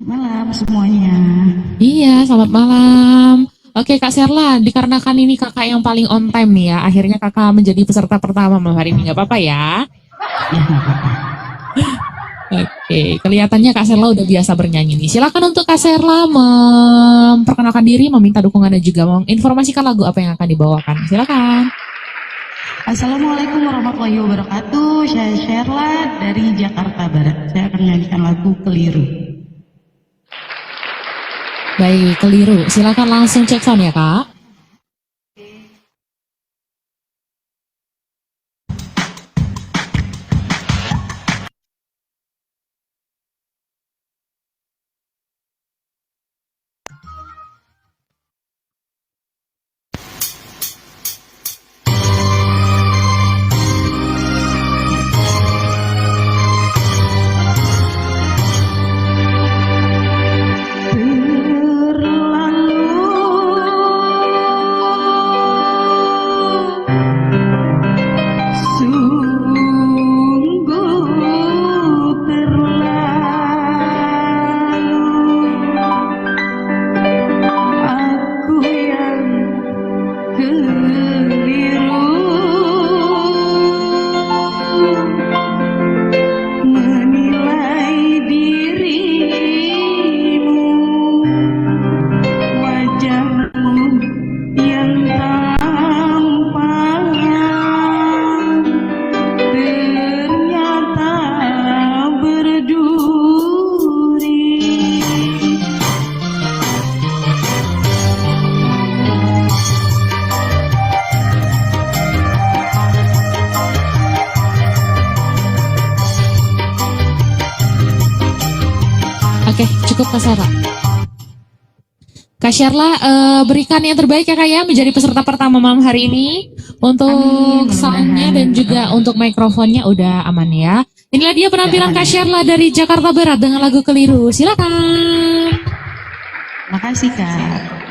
Malam semuanya. Iya, selamat malam. Oke, Kak Serla, dikarenakan ini kakak yang paling on time nih ya, akhirnya kakak menjadi peserta pertama malam hari ini, nggak apa-apa ya? Ya nggak apa-apa. Oke, kelihatannya Kak Serla udah biasa bernyanyi nih. Silakan untuk Kak Serla memperkenalkan diri, meminta dukungan dan juga menginformasikan lagu apa yang akan dibawakan. Silakan. Assalamualaikum warahmatullahi wabarakatuh. Saya Sherla dari Jakarta Barat. Saya akan menyanyikan lagu Keliru. Baik, keliru. Silakan langsung cek sound ya, Kak. Oke, cukup Kak Serla. Kak Sherla, berikan yang terbaik ya Kak ya, menjadi peserta pertama malam hari ini. Untuk soundnya dan juga untuk mikrofonnya udah aman ya. Inilah dia penampilan Kak Sherla dari Jakarta Barat dengan lagu Keliru. Silakan. Makasih Kak.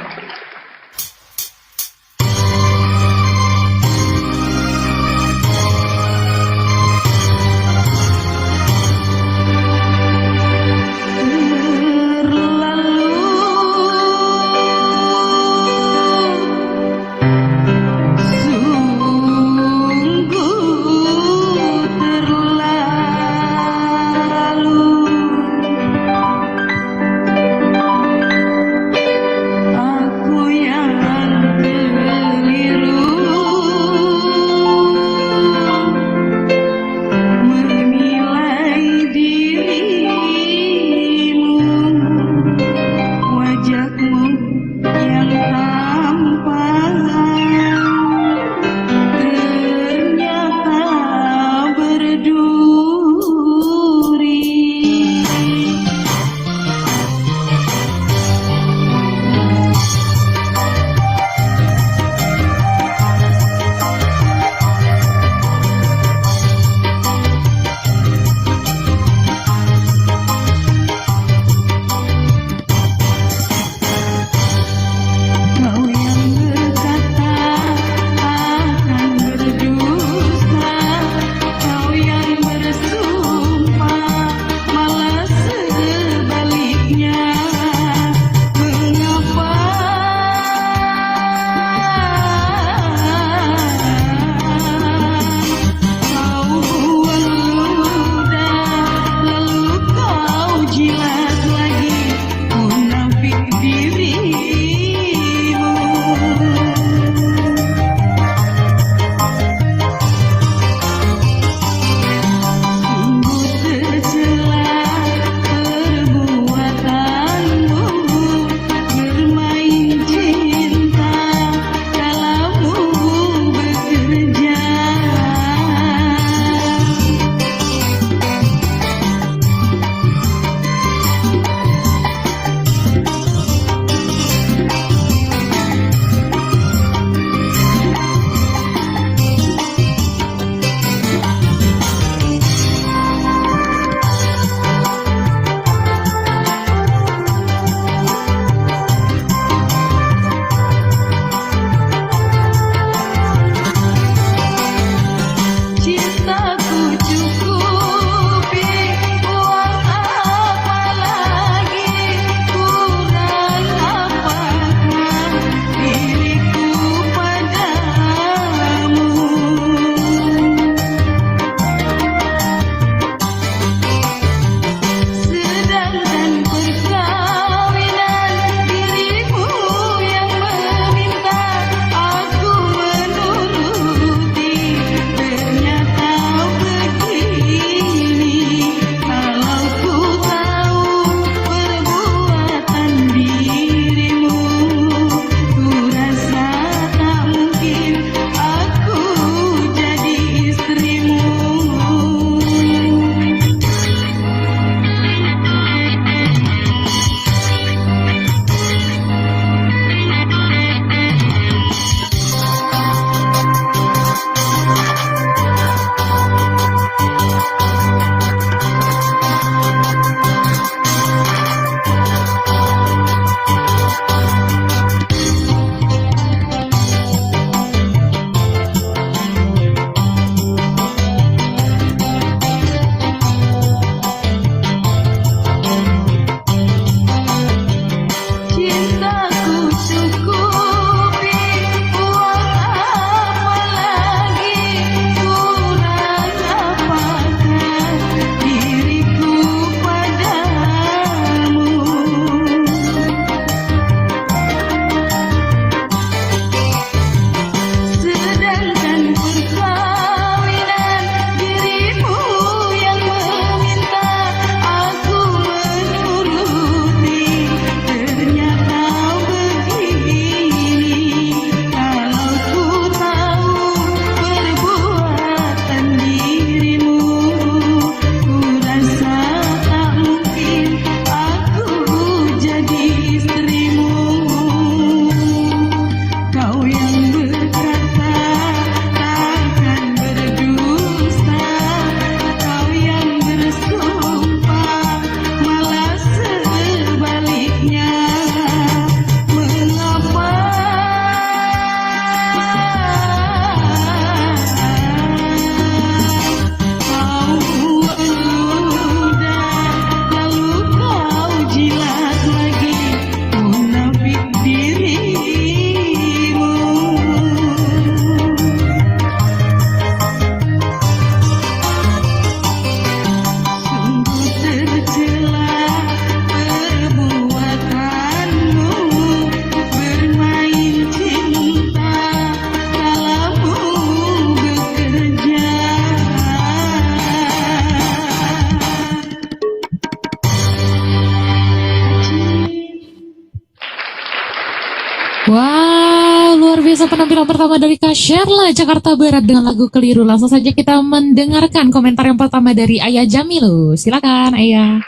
Wow, luar biasa penampilan pertama dari Kak Sherla Jakarta Barat dengan lagu Keliru. Langsung saja kita mendengarkan komentar yang pertama dari Ayah Jamilu. Silakan Ayah.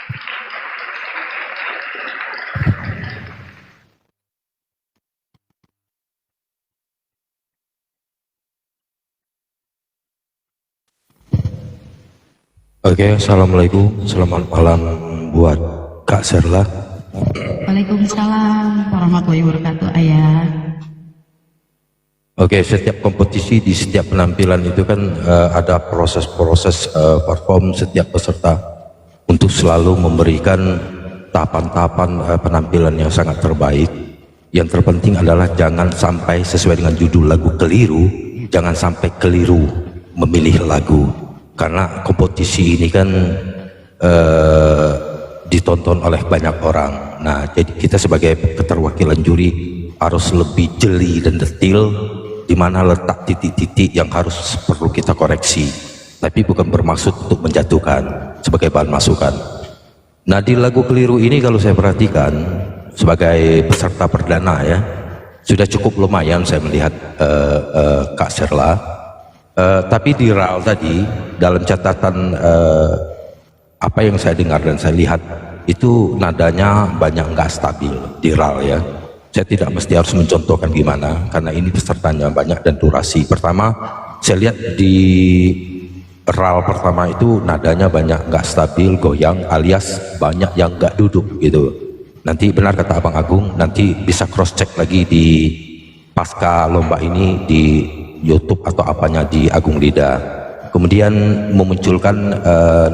Oke, assalamualaikum, selamat malam buat Kak Sherla. Waalaikumsalam warahmatullahi wabarakatuh, Ayah. Oke, setiap kompetisi di setiap penampilan itu kan ada proses-proses perform setiap peserta untuk selalu memberikan tahapan-tahapan penampilan yang sangat terbaik. Yang terpenting adalah jangan sampai sesuai dengan judul lagu keliru, jangan sampai keliru memilih lagu. Karena kompetisi ini kan ditonton oleh banyak orang. Nah, jadi kita sebagai keterwakilan juri harus lebih jeli dan detail di mana letak titik-titik yang harus perlu kita koreksi. Tapi bukan bermaksud untuk menjatuhkan, sebagai bahan masukan. Nah, di lagu keliru ini kalau saya perhatikan sebagai peserta perdana ya, sudah cukup lumayan saya melihat Kak Sherla. Tapi di RAL tadi dalam catatan apa yang saya dengar dan saya lihat itu nadanya banyak nggak stabil di RAL ya. Saya tidak mesti harus mencontohkan gimana karena ini pesertanya banyak dan durasi. Pertama saya lihat di RAL pertama itu nadanya banyak nggak stabil, goyang alias banyak yang nggak duduk gitu. Nanti benar kata Abang Agung, nanti bisa cross check lagi di pasca lomba ini di YouTube atau apanya di Agung Lida. Kemudian memunculkan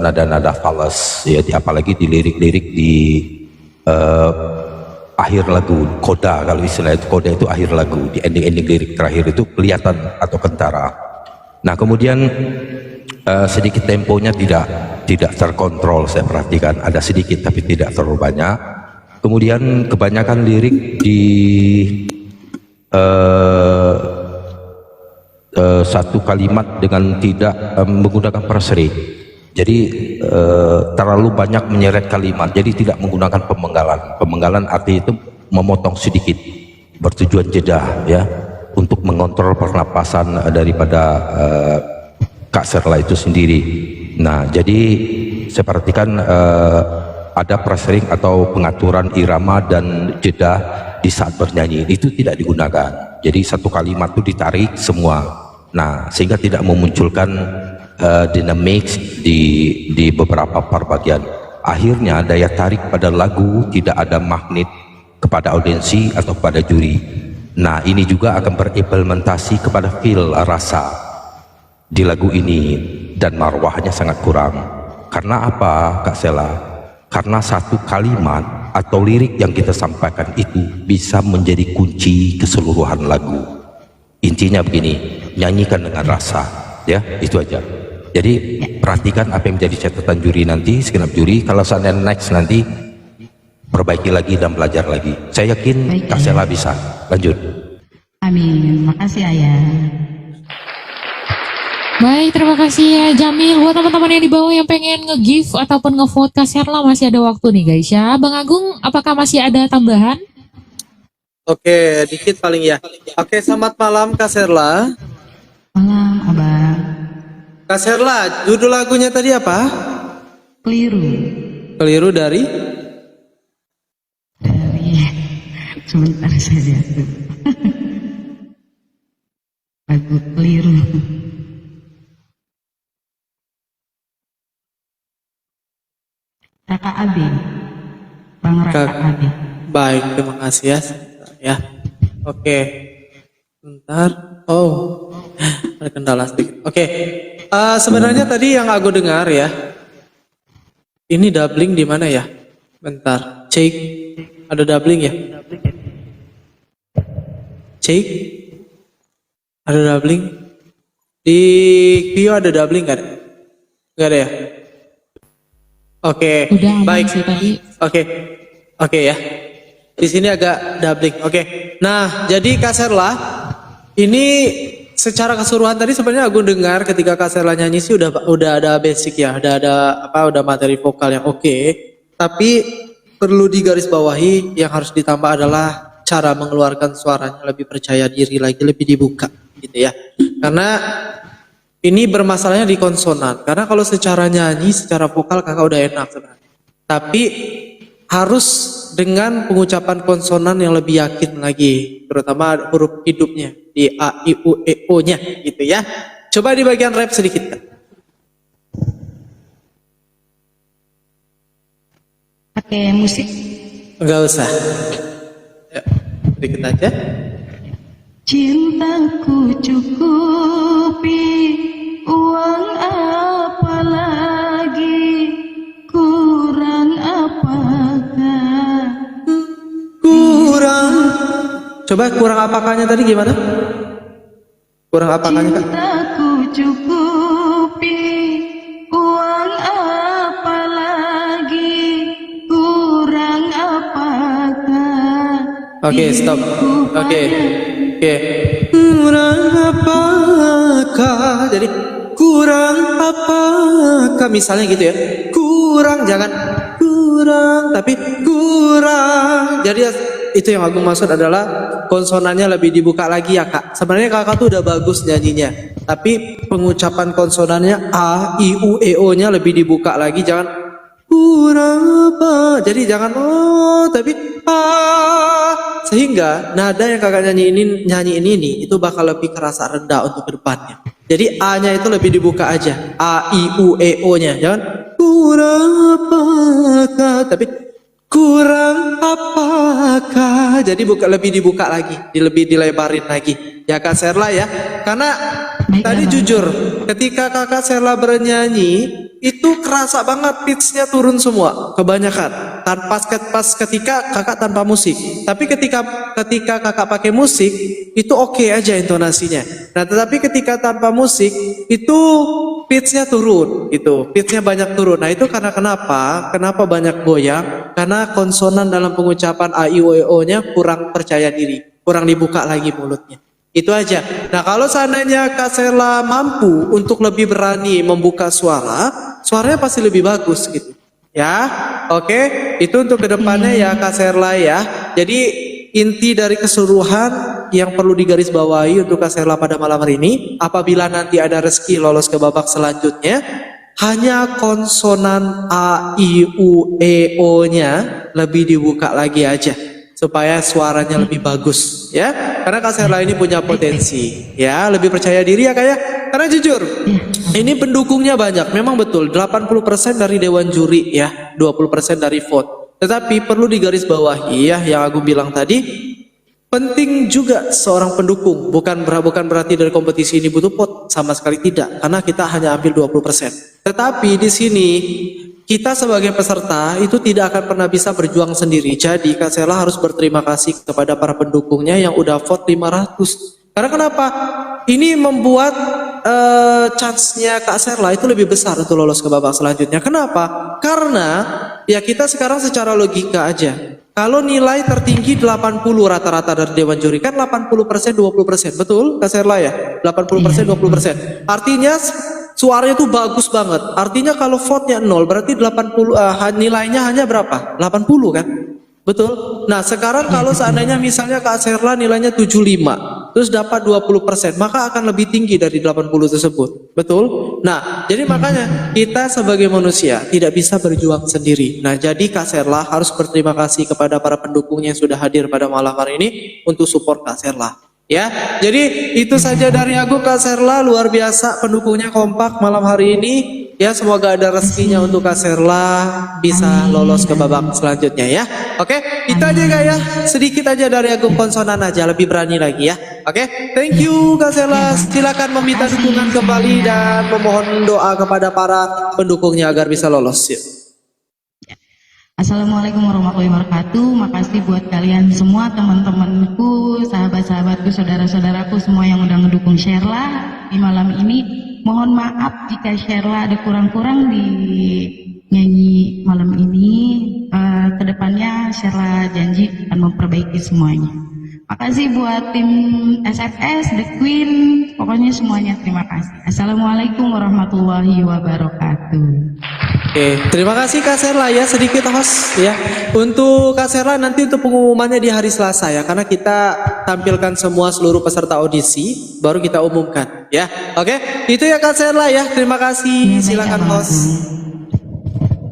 nada-nada fals ya, apalagi di lirik-lirik di akhir lagu, koda kalau istilah itu, koda itu akhir lagu, di ending-ending lirik terakhir itu kelihatan atau kentara. Nah, kemudian sedikit temponya tidak terkontrol, saya perhatikan ada sedikit tapi tidak terlalu banyak. Kemudian kebanyakan lirik di satu kalimat dengan tidak menggunakan perseri, jadi terlalu banyak menyeret kalimat, jadi tidak menggunakan pemenggalan arti itu memotong sedikit bertujuan jeda ya untuk mengontrol pernapasan daripada Kak Sherla itu sendiri. Nah, jadi saya perhatikan ada pressering atau pengaturan irama dan jeda di saat bernyanyi itu tidak digunakan. Jadi satu kalimat itu ditarik semua. Nah, sehingga tidak memunculkan dynamics di beberapa part bagian. Akhirnya daya tarik pada lagu tidak ada magnet kepada audiensi atau pada juri. Nah, ini juga akan berimplementasi kepada feel rasa di lagu ini dan marwahnya sangat kurang. Karena apa, Kak Sela? Karena satu kalimat atau lirik yang kita sampaikan itu bisa menjadi kunci keseluruhan lagu. Intinya begini, nyanyikan dengan rasa, ya itu aja. Jadi perhatikan apa yang menjadi catatan juri nanti, segenap juri. Kalau seandainya next nanti perbaiki lagi dan belajar lagi. Saya yakin Kak Sela bisa. Lanjut. Amin, makasih Ayah. Baik, terima kasih ya Jamil. Buat teman-teman yang di bawah yang pengen nge-give ataupun nge-vote Kak Sherla masih ada waktu nih guys ya. Bang Agung, apakah masih ada tambahan? Oke, dikit paling ya. Oke, selamat malam Kak Sherla. Malam, Abang. Kak Sherla, judul lagunya tadi apa? Keliru. Keliru dari? Sebentar saya lihat dulu. Lagu keliru. Kakak Abi, Bang Raka Abi. Baik, terima kasih ya. Ya, oke. Bentar. Oh, ada kendala sedikit. Oke. Sebenarnya tadi yang aku dengar ya. Ini doubling di mana ya? Bentar. Cek. Ada doubling ya? Cek. Ada doubling. Di Kio ada doubling kan? Enggak ada ya? Oke, Udah aman baik. sih tadi. Oke ya. Di sini agak doubling. Oke. Nah, jadi Kak Sherla, ini secara keseluruhan tadi sebenarnya aku dengar ketika Kak Sherla nyanyi sih udah ada basic ya, udah materi vokal yang oke. Tapi perlu digarisbawahi yang harus ditambah adalah cara mengeluarkan suaranya lebih percaya diri lagi, lebih dibuka gitu ya. Karena ini bermasalahnya di konsonan. Karena kalau secara nyanyi, secara vokal kakak udah enak sebenarnya. Tapi harus dengan pengucapan konsonan yang lebih yakin lagi, terutama huruf hidupnya di A, I, U, E, O-nya gitu ya. Coba di bagian rap sedikit Kak. Pakai musik. Enggak usah. Ya, sedikit aja. Cintaku cukupi, uang apa lagi, kurang apakah? Kurang. Coba kurang apakahnya tadi gimana? Kurang apakahnya Kak? Cintaku cukupi, uang apa lagi, kurang apakah? Oke, stop. Oke. Kurang apakah? Jadi kurang apakah? Misalnya gitu ya. Kurang, jangan kurang, tapi kurang. Jadi itu yang aku maksud adalah konsonannya lebih dibuka lagi ya Kak. Sebenarnya kakak tuh udah bagus nyanyinya, tapi pengucapan konsonannya A, I, U, E, O nya lebih dibuka lagi. Jangan kurang apa. Jadi jangan tapi sehingga nada yang kakak nyanyiin ini itu bakal lebih kerasa rendah untuk ke depannya. Jadi A-nya itu lebih dibuka aja. A, I, U, E, O-nya. Jangan kurang apakah, tapi kurang apakah. Jadi lebih dibuka lagi, lebih dilebarin lagi. Ya Kak Serla ya. Karena tadi jujur, ketika Kakak Serla bernyanyi itu kerasa banget pitch-nya turun semua, kebanyakan. Pas ketika kakak tanpa musik. Tapi ketika kakak pakai musik itu oke aja intonasinya. Nah, tetapi ketika tanpa musik itu pitch-nya turun, gitu. Pitch-nya banyak turun. Nah, itu karena kenapa? Kenapa banyak goyang? Karena konsonan dalam pengucapan A, I, U, E, O-nya kurang percaya diri, kurang dibuka lagi mulutnya. Itu aja. Nah, kalau seandainya Kak Serla mampu untuk lebih berani membuka suaranya pasti lebih bagus gitu. Ya, oke. Itu untuk kedepannya ya Kak Serla ya. Jadi inti dari keseluruhan yang perlu digarisbawahi untuk Kak Serla pada malam hari ini, apabila nanti ada rezeki lolos ke babak selanjutnya, hanya konsonan A, I, U, E, O-nya lebih dibuka lagi aja, supaya suaranya lebih bagus ya. Karena Kak Serla ini punya potensi ya, lebih percaya diri ya Kak ya. Karena jujur ini pendukungnya banyak, memang betul 80% dari dewan juri ya, 20% dari vote. Tetapi perlu digarisbawahi ya yang aku bilang tadi, penting juga seorang pendukung, bukan berarti dari kompetisi ini butuh vote, sama sekali tidak, karena kita hanya ambil 20%. Tetapi di sini kita sebagai peserta itu tidak akan pernah bisa berjuang sendiri. Jadi Kak Serla harus berterima kasih kepada para pendukungnya yang udah vote 500. Karena kenapa? Ini membuat chance-nya Kak Serla itu lebih besar untuk lolos ke babak selanjutnya. Kenapa? Karena ya kita sekarang secara logika aja. Kalau nilai tertinggi 80 rata-rata dari dewan juri, kan 80% 20%, betul Kak Serla ya? 80% 20%. Artinya suaranya tuh bagus banget. Artinya kalau vote-nya 0 berarti 80 nilainya hanya berapa? 80 kan? Betul? Nah, sekarang kalau seandainya misalnya Kak Serla nilainya 75, terus dapat 20%, maka akan lebih tinggi dari 80 tersebut. Betul? Nah, jadi makanya kita sebagai manusia tidak bisa berjuang sendiri. Nah, jadi Kak Serla harus berterima kasih kepada para pendukungnya yang sudah hadir pada malam hari ini untuk support Kak Serla. Ya, jadi itu saja dari aku Kak Serla, luar biasa pendukungnya kompak malam hari ini. Ya, semoga ada rezekinya untuk Kak Serla bisa lolos ke babak selanjutnya ya. Oke, itu aja Kak ya. Sedikit aja dari aku konsonan aja, lebih berani lagi ya. Oke, thank you Kak Serla. Silakan meminta dukungan kembali dan memohon doa kepada para pendukungnya agar bisa lolos. Yuk. Assalamualaikum warahmatullahi wabarakatuh. Makasih buat kalian semua, teman-temanku, sahabat-sahabatku, saudara-saudaraku semua yang udah ngedukung Sherla di malam ini. Mohon maaf jika Sherla ada kurang-kurang di nyanyi malam ini. Kedepannya Sherla janji akan memperbaiki semuanya. Makasih buat tim SFS, The Queen, pokoknya semuanya terima kasih. Assalamualaikum warahmatullahi wabarakatuh. Oke, terima kasih Kak Serla ya, sedikit host ya. Untuk Kak Serla nanti untuk pengumumannya di hari Selasa ya, karena kita tampilkan semua seluruh peserta audisi, baru kita umumkan ya. Oke, itu ya Kak Serla ya, terima kasih. Silakan host.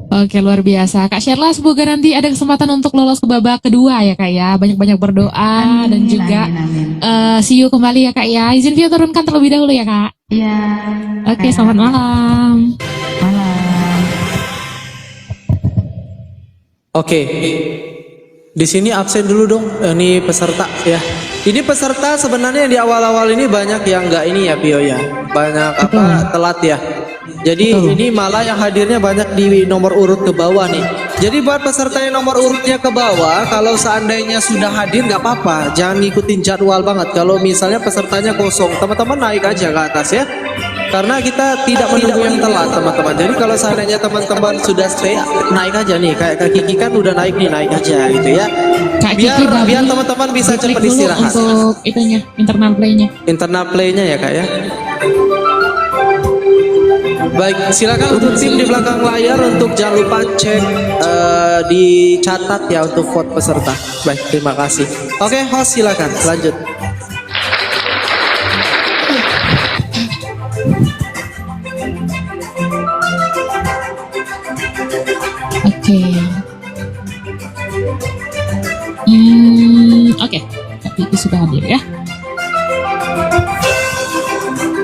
Oke, luar biasa. Kak Sherla, semoga nanti ada kesempatan untuk lolos ke babak kedua ya Kak ya. Banyak-banyak berdoa dan juga see you kembali ya Kak ya. Izin Vio turunkan terlebih dahulu ya Kak. Iya. Oke, selamat malam. Malam. Oke, di sini absen dulu dong. Ini peserta ya. Ini peserta sebenarnya di awal-awal ini banyak yang nggak ini ya Pio ya. Banyak telat ya. Jadi ini malah yang hadirnya banyak di nomor urut ke bawah nih. Jadi buat peserta yang nomor urutnya ke bawah, kalau seandainya sudah hadir nggak apa-apa, jangan ngikutin jadwal banget. Kalau misalnya pesertanya kosong, teman-teman naik aja ke atas ya. Karena kita tidak menunggu yang telat teman-teman. Jadi kalau seandainya teman-teman sudah stay, naik aja nih. Kayak Kak Kiki kan udah naik nih, naik aja gitu ya. Biar teman-teman bisa cepat istirahat. Untuk itunya, internal play-nya. Internal play-nya ya Kak ya. Baik, silakan untuk tim di belakang layar untuk jangan lupa cek dicatat ya untuk vote peserta. Baik, terima kasih. Oke, host silakan lanjut. Oke. Oke. Tapi sudah hadir ya.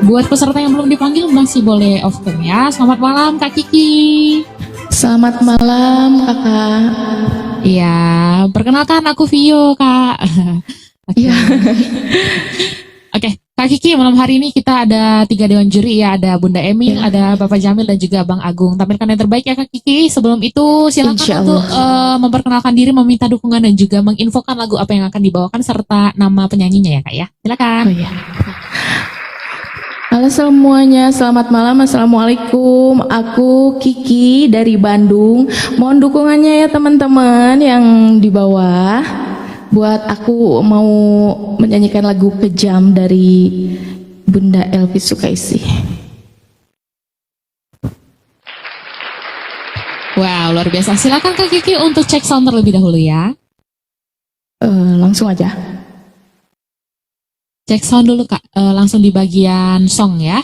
Buat peserta yang belum dipanggil masih boleh off cam ya. Selamat malam Kak Kiki. Selamat malam kakak. Iya, perkenalkan aku Vio Kak. Oke. Oke, Kak Kiki, malam hari ini kita ada 3 dewan juri ya. Ada Bunda Emi, ada Bapak Jamil dan juga Bang Agung. Tampilkan yang terbaik ya Kak Kiki. Sebelum itu silakan untuk memperkenalkan diri, meminta dukungan dan juga menginfokan lagu apa yang akan dibawakan serta nama penyanyinya ya Kak ya. Silakan. Oh, iya. Halo semuanya, selamat malam. Assalamualaikum. Aku Kiki dari Bandung. Mohon dukungannya ya teman-teman yang di bawah. Buat aku mau menyanyikan lagu Kejam dari Bunda Elvi Sukaisih. Wow, luar biasa. Silakan Kak Kiki untuk cek sound terlebih dahulu ya. Langsung aja. Cek sound dulu Kak, langsung di bagian song ya.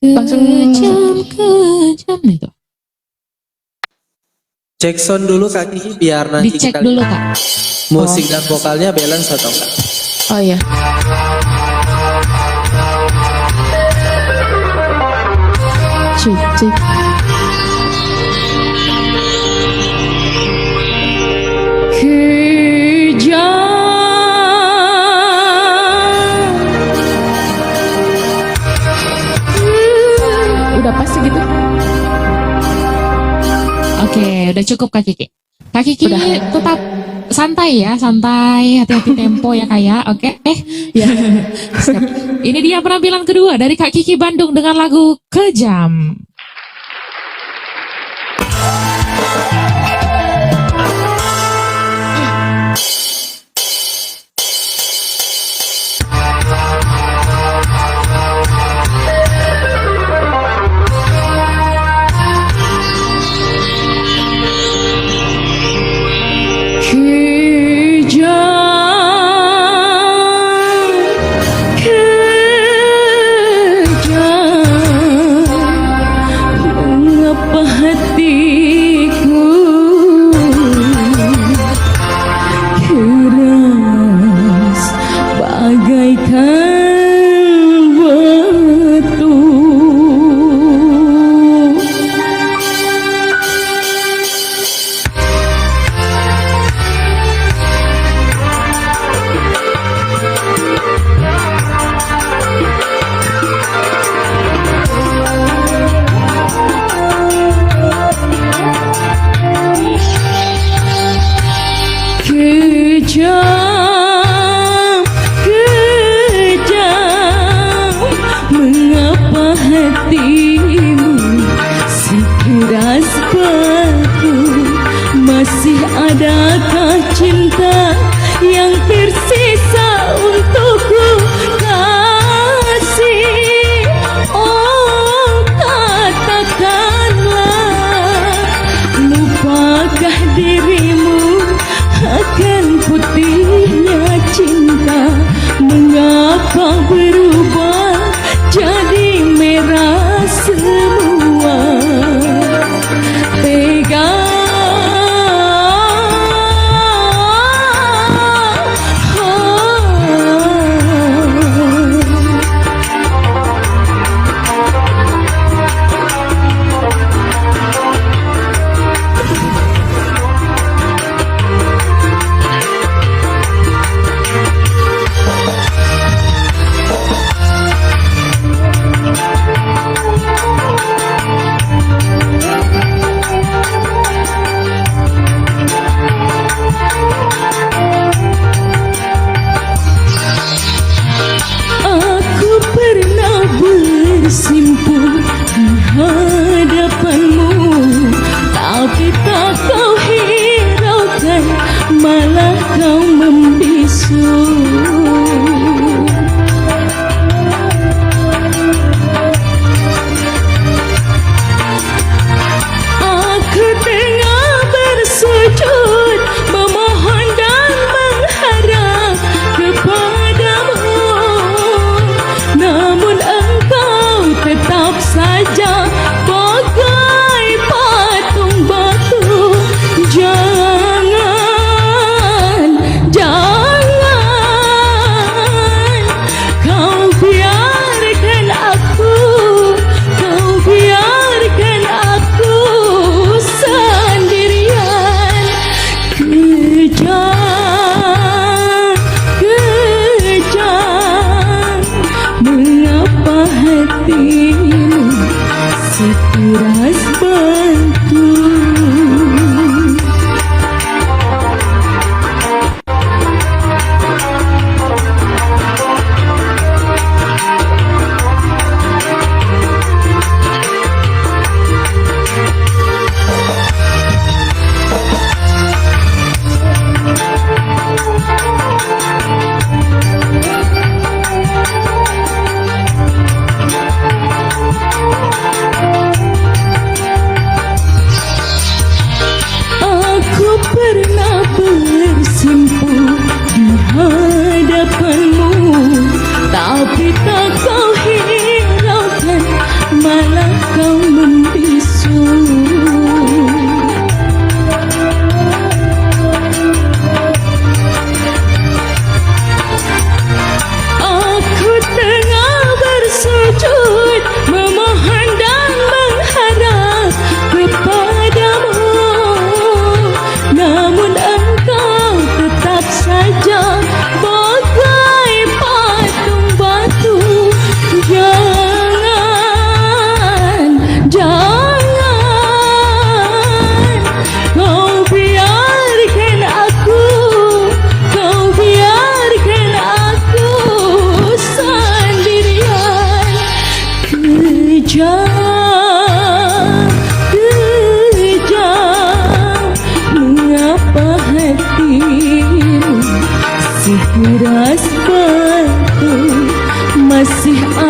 Langsung. Kejam itu. Cek sound dulu Kak Kiki biar nanti Dicek kita dulu Kak. musik dan vokalnya balance atau enggak. Oh iya. Cik cik. Udah pasti gitu. Oke, udah cukup Kak Kiki. Kak Kiki Udah. tetap santai ya, santai, hati-hati tempo ya Kak ya. Oke, Ya. siap. Ini dia penampilan kedua dari Kak Kiki Bandung dengan lagu Kejam. Adakah cinta yang tersisa untukku kasih? Oh katakan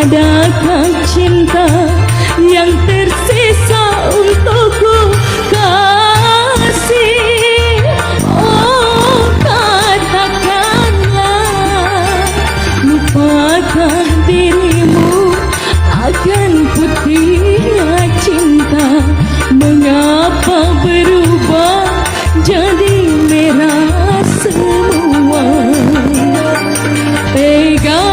adakah cinta yang tersisa untukku kasih? Oh katakanlah, lupakah dirimu akan putihnya cinta? Mengapa berubah jadi merah semua? Tega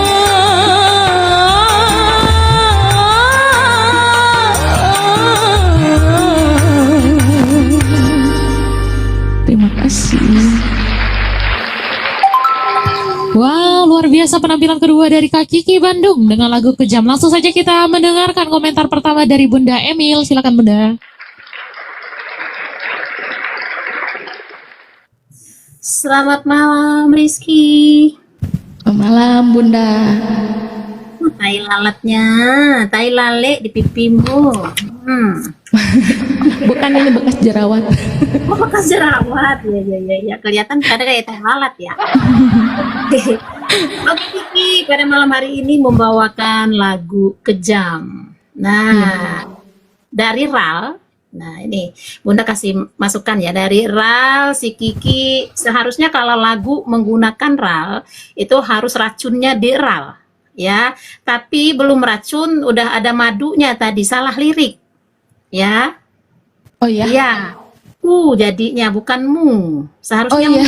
terima kasih. Wow, luar biasa penampilan kedua dari Kak Kiki Bandung dengan lagu Kejam. Langsung saja kita mendengarkan komentar pertama dari Bunda Emil. Silakan Bunda. Selamat malam Rizky. Malam Bunda. Tai lalatnya, tai lale di pipimu. Bukan ini bekas jerawat. Oh, bekas jerawat. Ya. Kelihatan ada kayak tai lalat ya. Oke Kiki, pada malam hari ini membawakan lagu Kejam. Nah, dari Ral. Nah ini Bunda kasih masukan ya, dari Ral, si Kiki seharusnya kalau lagu menggunakan Ral itu harus racunnya di Ral ya, tapi belum racun udah ada madunya tadi, salah lirik ya. Oh ya. Iya, jadinya bukan mu, seharusnya Oh iya. mu.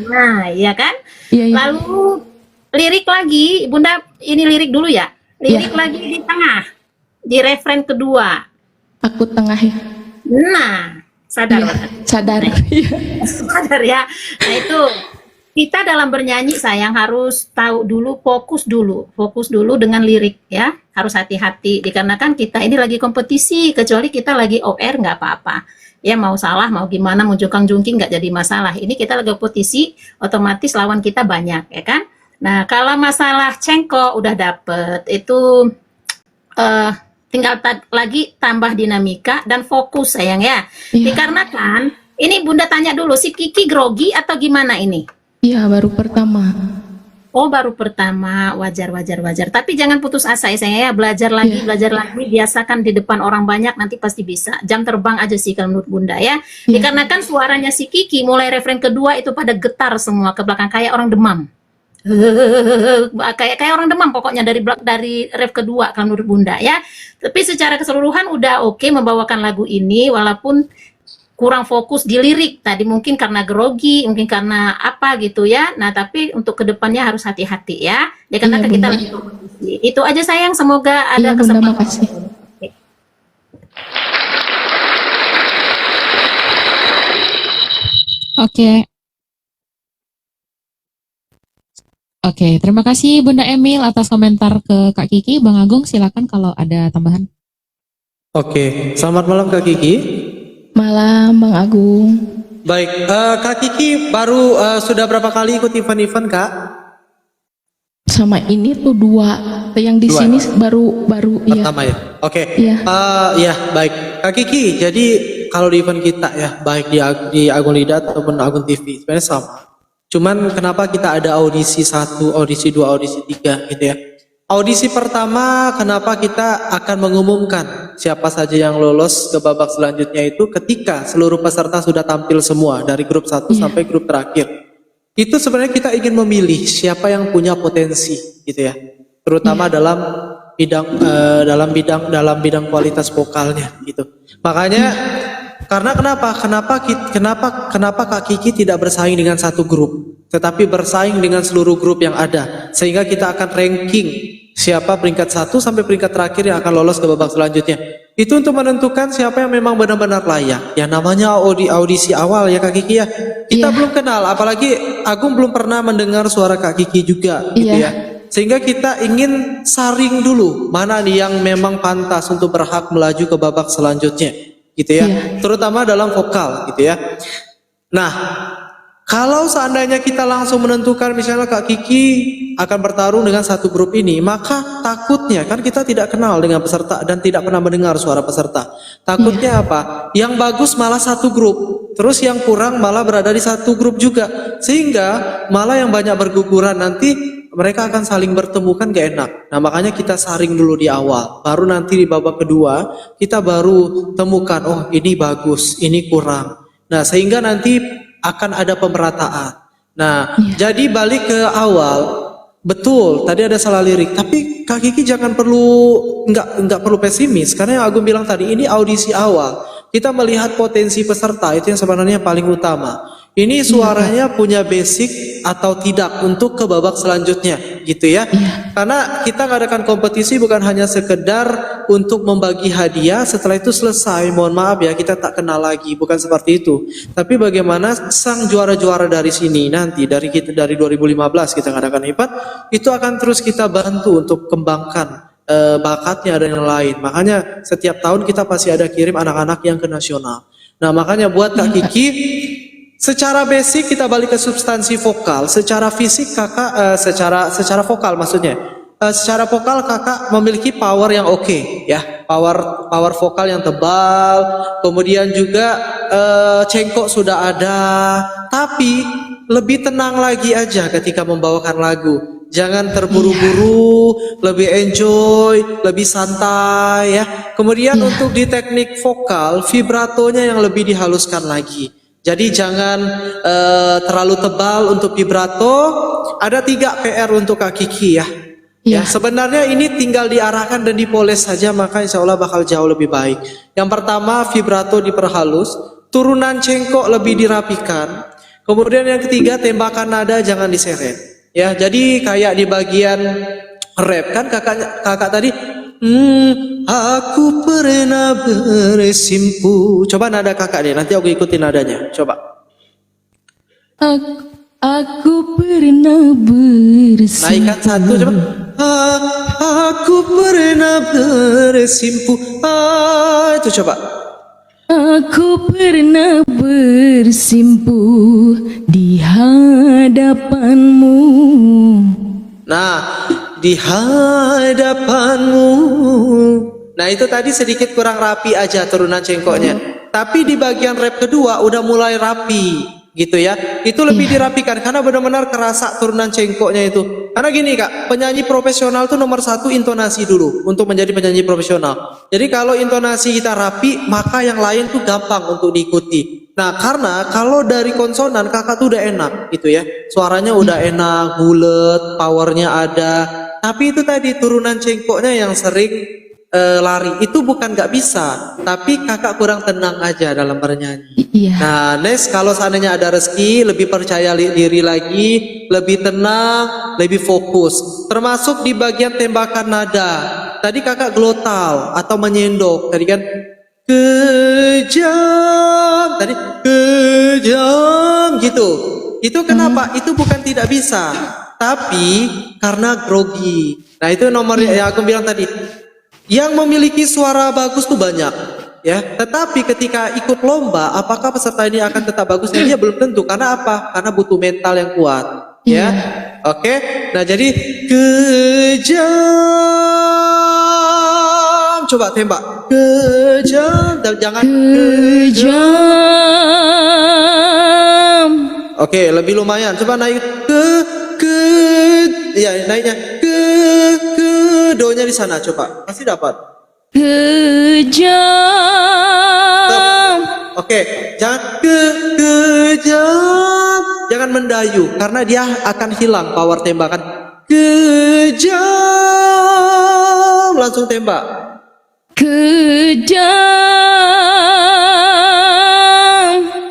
Nah iya kan. Iya, iya. Lalu lirik lagi Bunda, ini lirik dulu ya, lirik lagi di tengah, di referen kedua. Aku tengah ya. Nah, sadar. Sadar. Sadar ya. Nah itu kita dalam bernyanyi sayang harus tahu dulu, fokus dulu dengan lirik ya. Harus hati-hati dikarenakan kita ini lagi kompetisi, kecuali kita lagi OR nggak apa-apa. Ya mau salah, mau gimana, mau jungkang-jungking nggak jadi masalah. Ini kita lagi kompetisi, otomatis lawan kita banyak ya kan. Nah kalau masalah cengkok udah dapet itu tinggal lagi tambah dinamika dan fokus sayang ya. Dikarenakan ini Bunda tanya dulu, si Kiki grogi atau gimana ini? Iya, baru pertama. Oh baru pertama, wajar. Tapi jangan putus asa ya sayang ya, belajar lagi, biasakan di depan orang banyak, nanti pasti bisa. Jam terbang aja sih kalau menurut Bunda ya. Dikarenakan suaranya si Kiki mulai referen kedua itu pada getar semua ke belakang kayak orang demam. Kayak orang demam pokoknya dari ref kedua kalau menurut Bunda ya. Tapi secara keseluruhan udah oke membawakan lagu ini, walaupun kurang fokus di lirik tadi, mungkin karena grogi, mungkin karena apa gitu ya. Nah tapi untuk kedepannya harus hati-hati ya, karena kita lagi kompetisi. Itu aja sayang, semoga ada Bunda, kesempatan. makasih. Oke, terima kasih Bunda Emil atas komentar ke Kak Kiki. Bang Agung silakan kalau ada tambahan. Oke, selamat malam Kak Kiki. Malam Bang Agung. Baik, Kak Kiki baru sudah berapa kali ikut event-event Kak? Sama ini tuh 2. Yang di sini baru ya. Pertama ya. Oke. Iya. Ya baik. Kak Kiki, jadi kalau di event kita ya, baik di Agung Lidat ataupun Agung TV, sebenarnya sama. Cuman kenapa kita ada audisi 1, audisi 2, audisi 3 gitu ya. Audisi pertama kenapa kita akan mengumumkan siapa saja yang lolos ke babak selanjutnya itu ketika seluruh peserta sudah tampil semua dari grup 1 sampai grup terakhir. Itu sebenarnya kita ingin memilih siapa yang punya potensi gitu ya. Terutama dalam bidang kualitas vokalnya gitu. Makanya karena kenapa Kak Kiki tidak bersaing dengan satu grup, tetapi bersaing dengan seluruh grup yang ada, sehingga kita akan ranking siapa peringkat 1 sampai peringkat terakhir yang akan lolos ke babak selanjutnya. Itu untuk menentukan siapa yang memang benar-benar layak. Ya namanya audisi awal ya Kak Kiki ya. Kita belum kenal, apalagi Agung belum pernah mendengar suara Kak Kiki juga gitu ya. Sehingga kita ingin saring dulu mana nih yang memang pantas untuk berhak melaju ke babak selanjutnya gitu ya, terutama dalam vokal gitu ya. Nah, kalau seandainya kita langsung menentukan misalnya Kak Kiki akan bertarung dengan satu grup ini, maka takutnya kan kita tidak kenal dengan peserta dan tidak pernah mendengar suara peserta. Takutnya apa? Yang bagus malah satu grup, terus yang kurang malah berada di satu grup juga, sehingga malah yang banyak berguguran nanti mereka akan saling bertemu kan gak enak. Nah makanya kita saring dulu di awal, baru nanti di babak kedua kita baru temukan, oh ini bagus, ini kurang. Nah sehingga nanti akan ada pemerataan. Nah jadi balik ke awal, betul tadi ada salah lirik, tapi Kak Kiki jangan nggak perlu pesimis, karena yang Agung bilang tadi ini audisi awal. Kita melihat potensi peserta, itu yang sebenarnya paling utama. Ini suaranya punya basic atau tidak untuk ke babak selanjutnya, gitu ya. Karena kita ngadakan kompetisi bukan hanya sekedar untuk membagi hadiah, setelah itu selesai, mohon maaf ya, kita tak kenal lagi, bukan seperti itu. Tapi bagaimana sang juara-juara dari sini nanti, dari 2015 kita ngadakan IPAT, itu akan terus kita bantu untuk kembangkan bakatnya dan yang lain. Makanya setiap tahun kita pasti ada kirim anak-anak yang ke nasional. Nah makanya buat Kak Kiki, secara basic kita balik ke substansi vokal. Secara fisik kakak, secara vokal maksudnya. Secara vokal kakak memiliki power yang oke, ya. Power vokal yang tebal. Kemudian juga cengkok sudah ada. Tapi lebih tenang lagi aja ketika membawakan lagu. Jangan terburu-buru, lebih enjoy, lebih santai, ya. Kemudian untuk di teknik vokal, vibratonya yang lebih dihaluskan lagi. Jadi jangan terlalu tebal untuk vibrato. Ada 3 PR untuk Kak Kiki ya. Ya, sebenarnya ini tinggal diarahkan dan dipoles saja, maka insya Allah bakal jauh lebih baik. Yang pertama, vibrato diperhalus, turunan cengkok lebih dirapikan. Kemudian yang ketiga, tembakan nada jangan diseret. Ya, jadi kayak di bagian rap kan kakak tadi, aku pernah bersimpu. Coba nada kakak deh, nanti aku ikutin nadanya. Coba. Aku pernah bersimpu. Naikkan 1 coba. Aku pernah bersimpu. Itu coba. Aku pernah bersimpu di hadapanmu. Nah, di hadapanmu. Nah itu tadi sedikit kurang rapi aja turunan cengkoknya. Tapi di bagian rap kedua udah mulai rapi gitu ya. Itu lebih dirapikan karena benar-benar kerasa turunan cengkoknya itu. Karena gini Kak, penyanyi profesional tuh nomor 1 intonasi dulu untuk menjadi penyanyi profesional. Jadi kalau intonasi kita rapi, maka yang lain tuh gampang untuk diikuti. Nah karena kalau dari konsonan kakak tuh udah enak gitu ya. Suaranya udah enak, bulet, powernya ada. Tapi itu tadi turunan cengkoknya yang sering lari. Itu bukan gak bisa, tapi kakak kurang tenang aja dalam bernyanyi. Nah next kalau seandainya ada rezeki, lebih percaya diri lagi, lebih tenang, lebih fokus. Termasuk di bagian tembakan nada. Tadi kakak glotal atau menyendok. Tadi kan kejam, tadi kejam gitu. Itu kenapa? Itu bukan tidak bisa, tapi karena grogi. Nah itu nomor yang aku bilang tadi. Yang memiliki suara bagus tuh banyak, ya. Tetapi ketika ikut lomba, apakah peserta ini akan tetap bagus? Dia belum tentu. Karena apa? Karena butuh mental yang kuat, ya. Oke. Nah jadi kejam. Coba tembak. Kejam. Jangan Kejam. Oke, lebih lumayan. Coba naik ya naiknya do-nya di sana, coba pasti dapat. Kejam. Oke, jangan kejam, jangan mendayu karena dia akan hilang power tembakan. Kejam, langsung tembak. Kejam.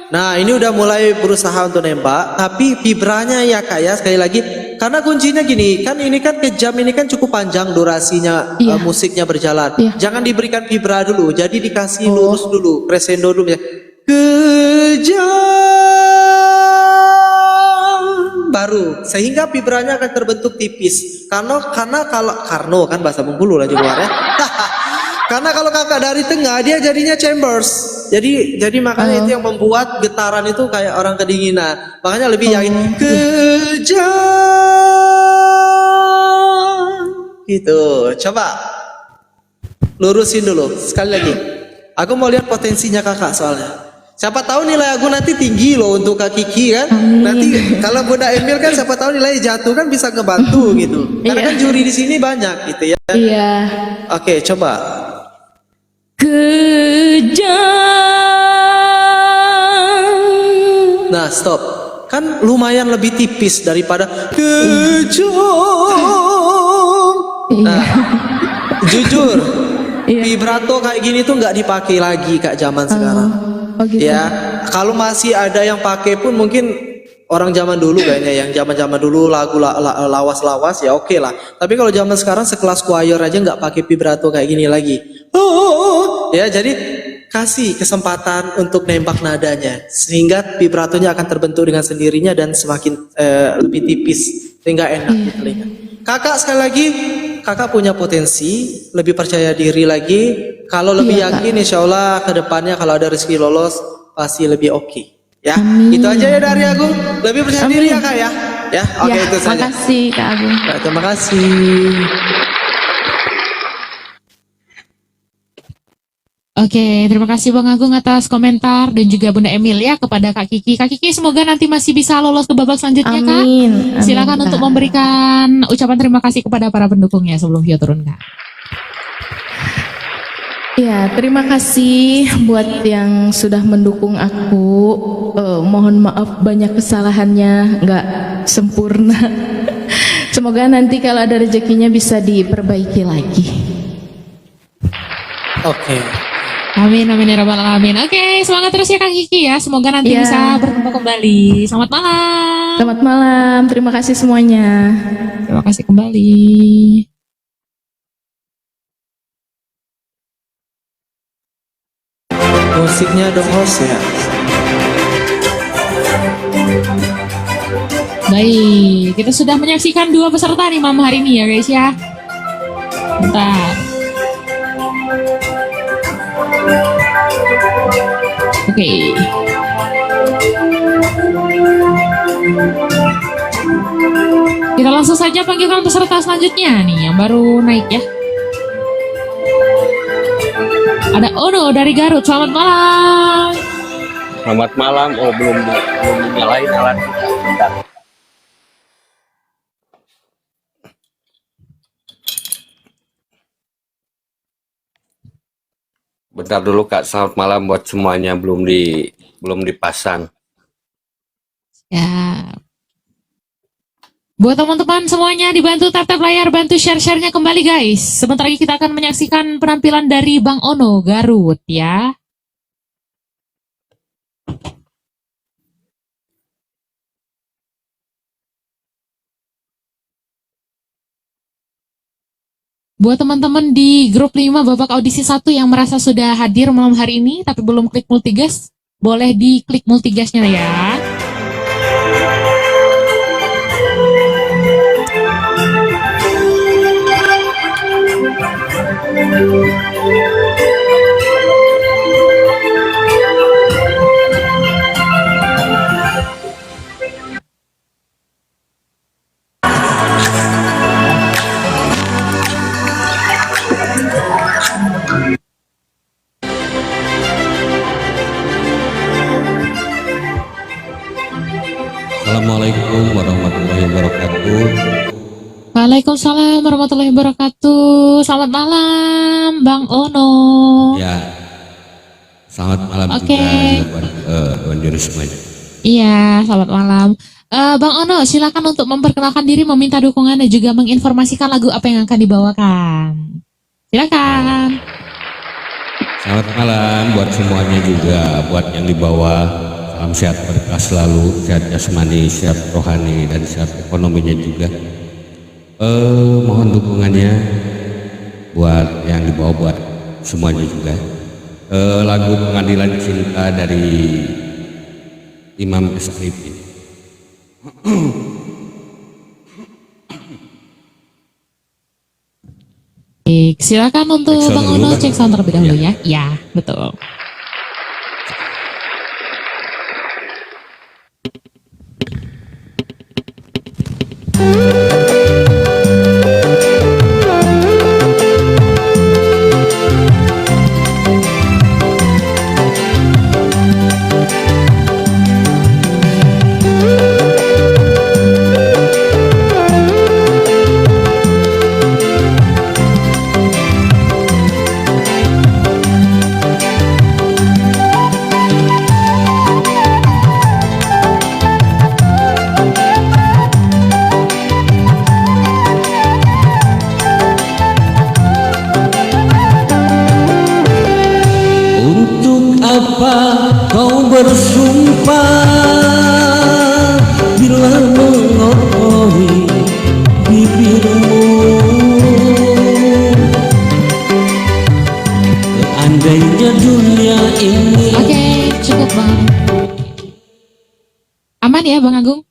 Nah ini udah mulai berusaha untuk nembak, tapi vibranya ya Kak ya, sekali lagi. Karena kuncinya gini, kan ini kan kejam, ini kan cukup panjang durasinya musiknya berjalan. Jangan diberikan vibra dulu, jadi dikasih lurus dulu, crescendo dulu ya. Kejam baru, sehingga vibranya akan terbentuk tipis. Karena kalau kan bahasa Bengkulu lah juga ya. Karena kalau kakak dari tengah dia jadinya chambers. Jadi makanya itu yang membuat getaran itu kayak orang kedinginan. Makanya lebih yakin kejam. Gitu. Coba lurusin dulu sekali lagi. Aku mau lihat potensinya kakak soalnya. Siapa tahu nilai aku nanti tinggi loh untuk Kak Kiki kan. Nanti kalau Bunda Emil kan siapa tahu nilai jatuh kan bisa ngebantu gitu. Karena kan juri di sini banyak gitu ya. Iya. Oke, coba. Kejam. Nah, stop. Kan lumayan lebih tipis daripada kejam. Nah, jujur, vibrato kayak gini tuh nggak dipakai lagi Kak zaman sekarang. Oh gitu. Ya, kalau masih ada yang pakai pun mungkin orang zaman dulu kayaknya yang zaman-zaman dulu lagu lawas-lawas ya oke lah. Tapi kalau zaman sekarang sekelas choir aja nggak pakai vibrato kayak gini lagi. Ya, jadi kasih kesempatan untuk nembak nadanya sehingga vibratonya akan terbentuk dengan sendirinya dan semakin lebih tipis sehingga enak di telinga. Kakak sekali lagi, kakak punya potensi, lebih percaya diri lagi. Kalau lebih yakin, insya Allah kedepannya kalau ada rezeki lolos pasti lebih oke. Ya, itu aja ya dari Agung. Lebih percaya diri ya kak ya. Ya, oke itu saja. Terima kasih Kak Agung. Nah, terima kasih. Oke, terima kasih Bang Agung atas komentar dan juga Bunda Emil ya kepada Kak Kiki. Kak Kiki semoga nanti masih bisa lolos ke babak selanjutnya Kak. Amin. Silakan Kak. untuk memberikan ucapan terima kasih kepada para pendukungnya sebelum video turun Kak. Ya, terima kasih buat yang sudah mendukung aku. Mohon maaf banyak kesalahannya, nggak sempurna. Semoga nanti kalau ada rezekinya bisa diperbaiki lagi. Oke. Amin, amin ya rabbal alamin. Oke, semangat terus ya Kak Kiki ya. Semoga nanti Ya. bisa bertemu kembali. Selamat malam. Selamat malam, terima kasih semuanya. Terima kasih kembali. Musiknya dong host ya. Baik, kita sudah menyaksikan dua peserta nih malam hari ini ya guys ya. Bentar. Oke. Kita langsung saja panggilkan peserta selanjutnya nih yang baru naik ya. Ada Ono dari Garut. Selamat malam. Selamat malam. Oh belum dinyalain alat. Bentar. Bentar dulu Kak. Selamat malam buat semuanya, belum dipasang. Ya. Buat teman-teman semuanya dibantu tap-tap layar, bantu share-share-nya kembali guys. Sebentar lagi kita akan menyaksikan penampilan dari Bang Ono Garut ya. Buat teman-teman di grup 5 babak audisi 1 yang merasa sudah hadir malam hari ini tapi belum klik multigas, boleh diklik multigasnya ya. Assalamualaikum warahmatullahi wabarakatuh. Waalaikumsalam warahmatullahi wabarakatuh. Selamat malam Bang Ono. Ya, selamat malam Oke. juga buat Tuan Juri semuanya. Iya, selamat malam. Bang Ono, silakan untuk memperkenalkan diri, meminta dukungan dan juga menginformasikan lagu apa yang akan dibawakan. Silakan. Selamat malam buat semuanya juga, buat yang di bawah. Salam sehat berkah selalu, sehat jasmani, sehat rohani, dan sehat ekonominya juga. Mohon dukungannya buat yang di bawah, buat semuanya juga. Lagu Pengadilan Cinta dari Imam Esarifi. Baik, silakan untuk Cek sound Bang dulu Ono kan? cek sound terlebih dahulu ya. Ya, betul. Aman ya Bang Agung?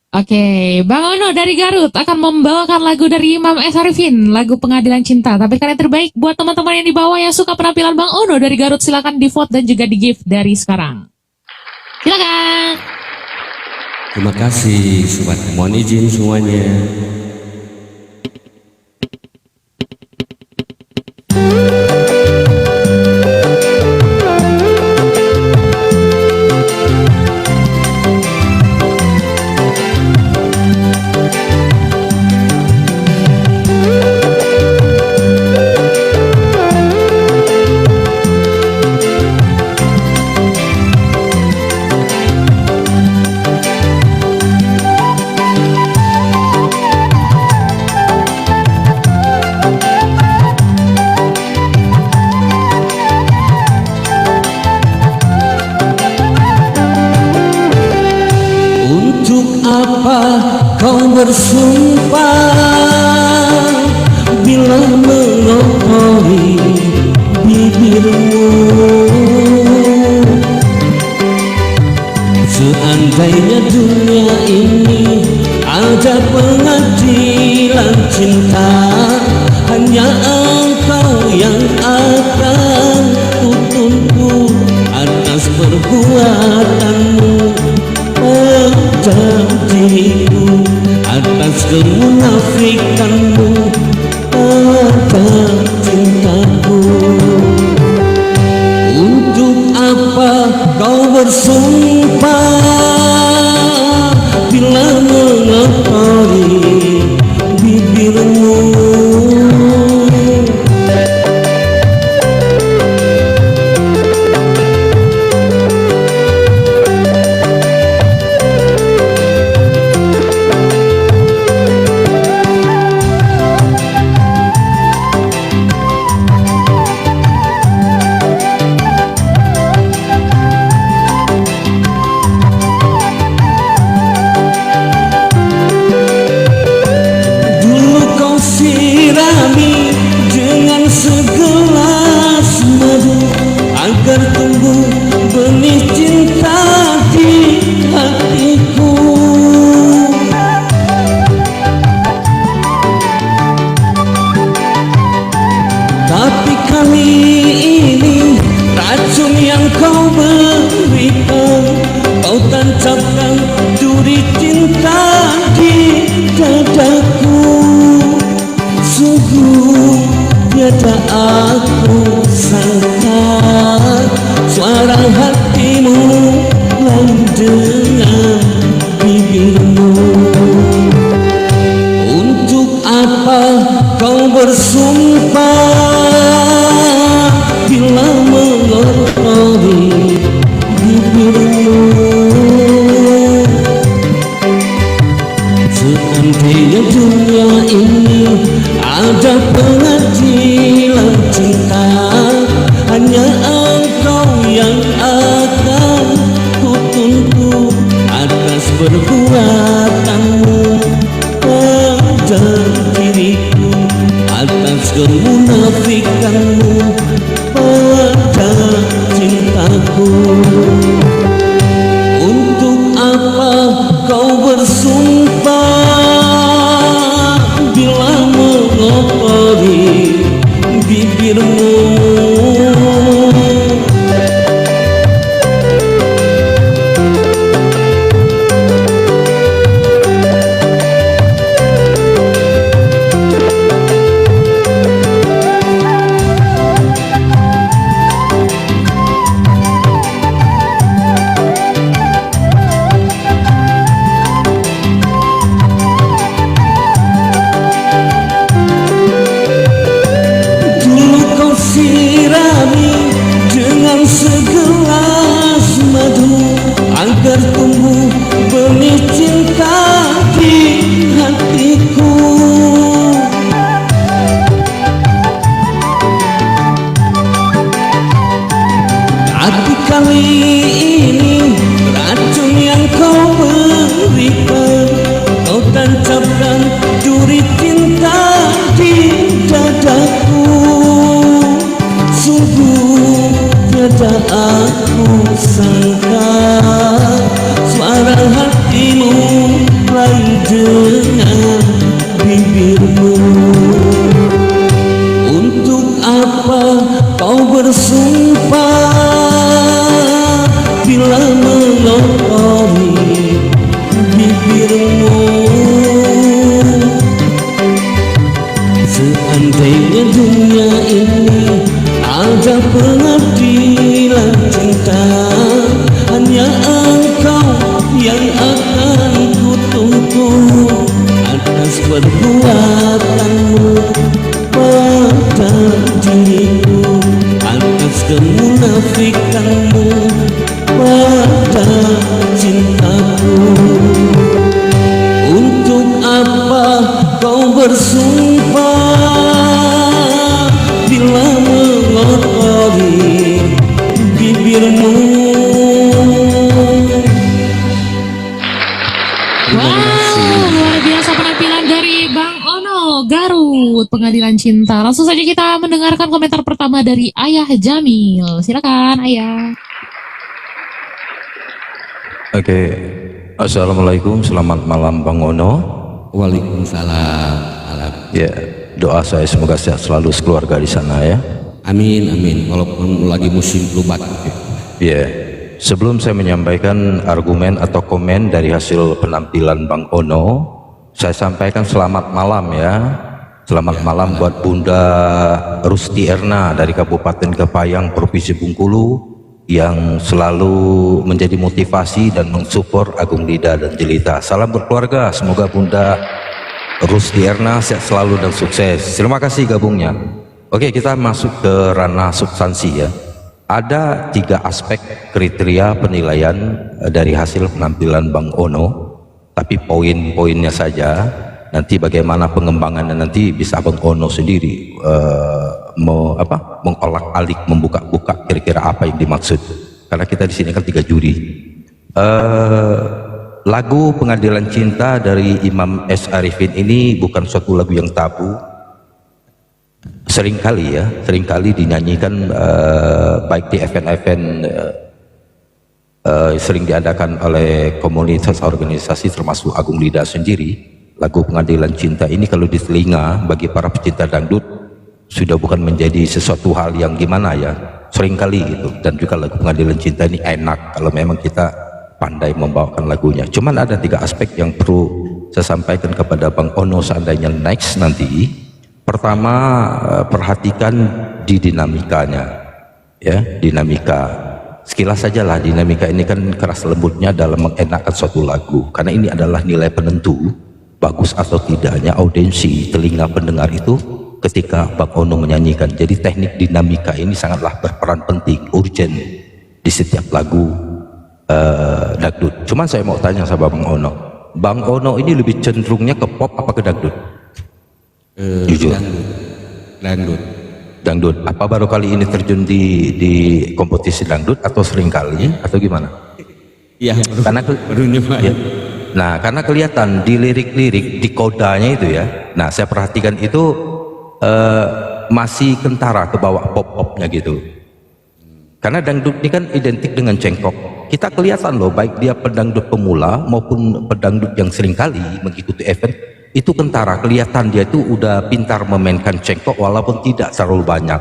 Oke, Bang Ono dari Garut akan membawakan lagu dari Imam S. Arifin, lagu Pengadilan Cinta. Tapi karena yang terbaik buat teman-teman yang di bawah yang suka penampilan Bang Ono dari Garut, silakan di-vote dan juga di-gift dari sekarang. Silakan. Terima kasih sobat, mohon izin semuanya. Kau bersumpah bila mengotori bibirmu, seandainya dunia ini ada pengadilan cinta, hanya engkau yang akan kutuntut atas perbuatanmu pada diriku, atas kemunafikanmu pada cintaku. Untuk apa kau bersumpah bila mengotori bibirmu? Dengan segelas madu agar tumbuh benih cinta di hatiku. Tapi kali ini racun yang kau berikan, kau tancapkan duri cinta di dadaku. Sungguh tiada aku sangka suara hatimu lain dengan bibirmu. Untuk apa kau bersumpah bila mengotori bibirmu? Seandainya dunia ini ada pengadilan cinta, hanya engkau yang akan kutuntut atas perbuatanmu pada diriku, atas kemunafikanmu pada cintaku. Untuk apa kau bersumpah bila mengotori dengan bibirmu. Untuk apa kau bersumpah bila mengotori bibirmu? Seandainya dunia ini ada pengadilan cinta, hanya engkau yang akan kutuntut atas perbuatanmu pada diriku, atas kemunafikanmu pada cintaku. Untuk apa kau bersumpah bila mengotori bibirmu? Wow, luar biasa penampilan dari Bang Ono Garut, Pengadilan Cinta. Langsung saja kita mendengarkan komentar pertama dari Ayah Jamil. Silakan Ayah. Oke, assalamualaikum, selamat malam Bang Ono. Waalaikumsalam. Alam. Ya, doa saya semoga sehat selalu sekeluarga di sana ya. Amin, amin. Walaupun lagi musim flu batuk. Ya, sebelum saya menyampaikan argumen atau komen dari hasil penampilan Bang Ono, saya sampaikan selamat malam ya. Selamat malam buat Bunda Rusti Erna dari Kabupaten Kepayang, Provinsi Bengkulu, yang selalu menjadi motivasi dan mensupport Agung Lida dan Jelita. Salam berkeluarga, semoga Bunda Rusti Erna sehat selalu dan sukses. Terima kasih gabungnya. Oke, kita masuk ke ranah substansi ya. Ada 3 aspek kriteria penilaian dari hasil penampilan Bang Ono, tapi poin-poinnya saja. Nanti bagaimana pengembangannya nanti bisa Bang Ono sendiri mengolak-alik, membuka-buka kira-kira apa yang dimaksud. Karena kita di sini kan 3 juri. Lagu Pengadilan Cinta dari Imam S. Arifin ini bukan suatu lagu yang tabu. Seringkali dinyanyikan baik di event-event sering diadakan oleh komunitas organisasi termasuk Agung Lida sendiri. Lagu Pengadilan Cinta ini kalau di telinga bagi para pecinta dangdut sudah bukan menjadi sesuatu hal yang gimana ya, seringkali gitu. Dan juga lagu Pengadilan Cinta ini enak kalau memang kita pandai membawakan lagunya. Cuman ada 3 aspek yang perlu saya sampaikan kepada Bang Ono seandainya next nanti. Pertama, perhatikan di dinamikanya ya, dinamika. Sekilas sajalah, dinamika ini kan keras lembutnya dalam mengenakkan suatu lagu, karena ini adalah nilai penentu bagus atau tidaknya audiensi telinga pendengar itu ketika Bang Ono menyanyikan. Jadi teknik dinamika ini sangatlah berperan penting, urgent di setiap lagu dangdut. Cuman saya mau tanya sama Bang Ono ini lebih cenderungnya ke pop apa ke dangdut? Jujur. Dangdut. Apa baru kali ini terjun di kompetisi dangdut atau sering kali atau gimana? Iya, baru nyoba. Ya. Nah, karena kelihatan di lirik-lirik, di kodanya itu ya. Nah, saya perhatikan itu masih kentara ke bawah pop-popnya gitu. Karena dangdut ini kan identik dengan cengkok. Kita kelihatan loh, baik dia pedangdut pemula maupun pedangdut yang sering kali mengikuti event, itu kentara. Kelihatan dia itu udah pintar memainkan cengkok walaupun tidak terlalu banyak.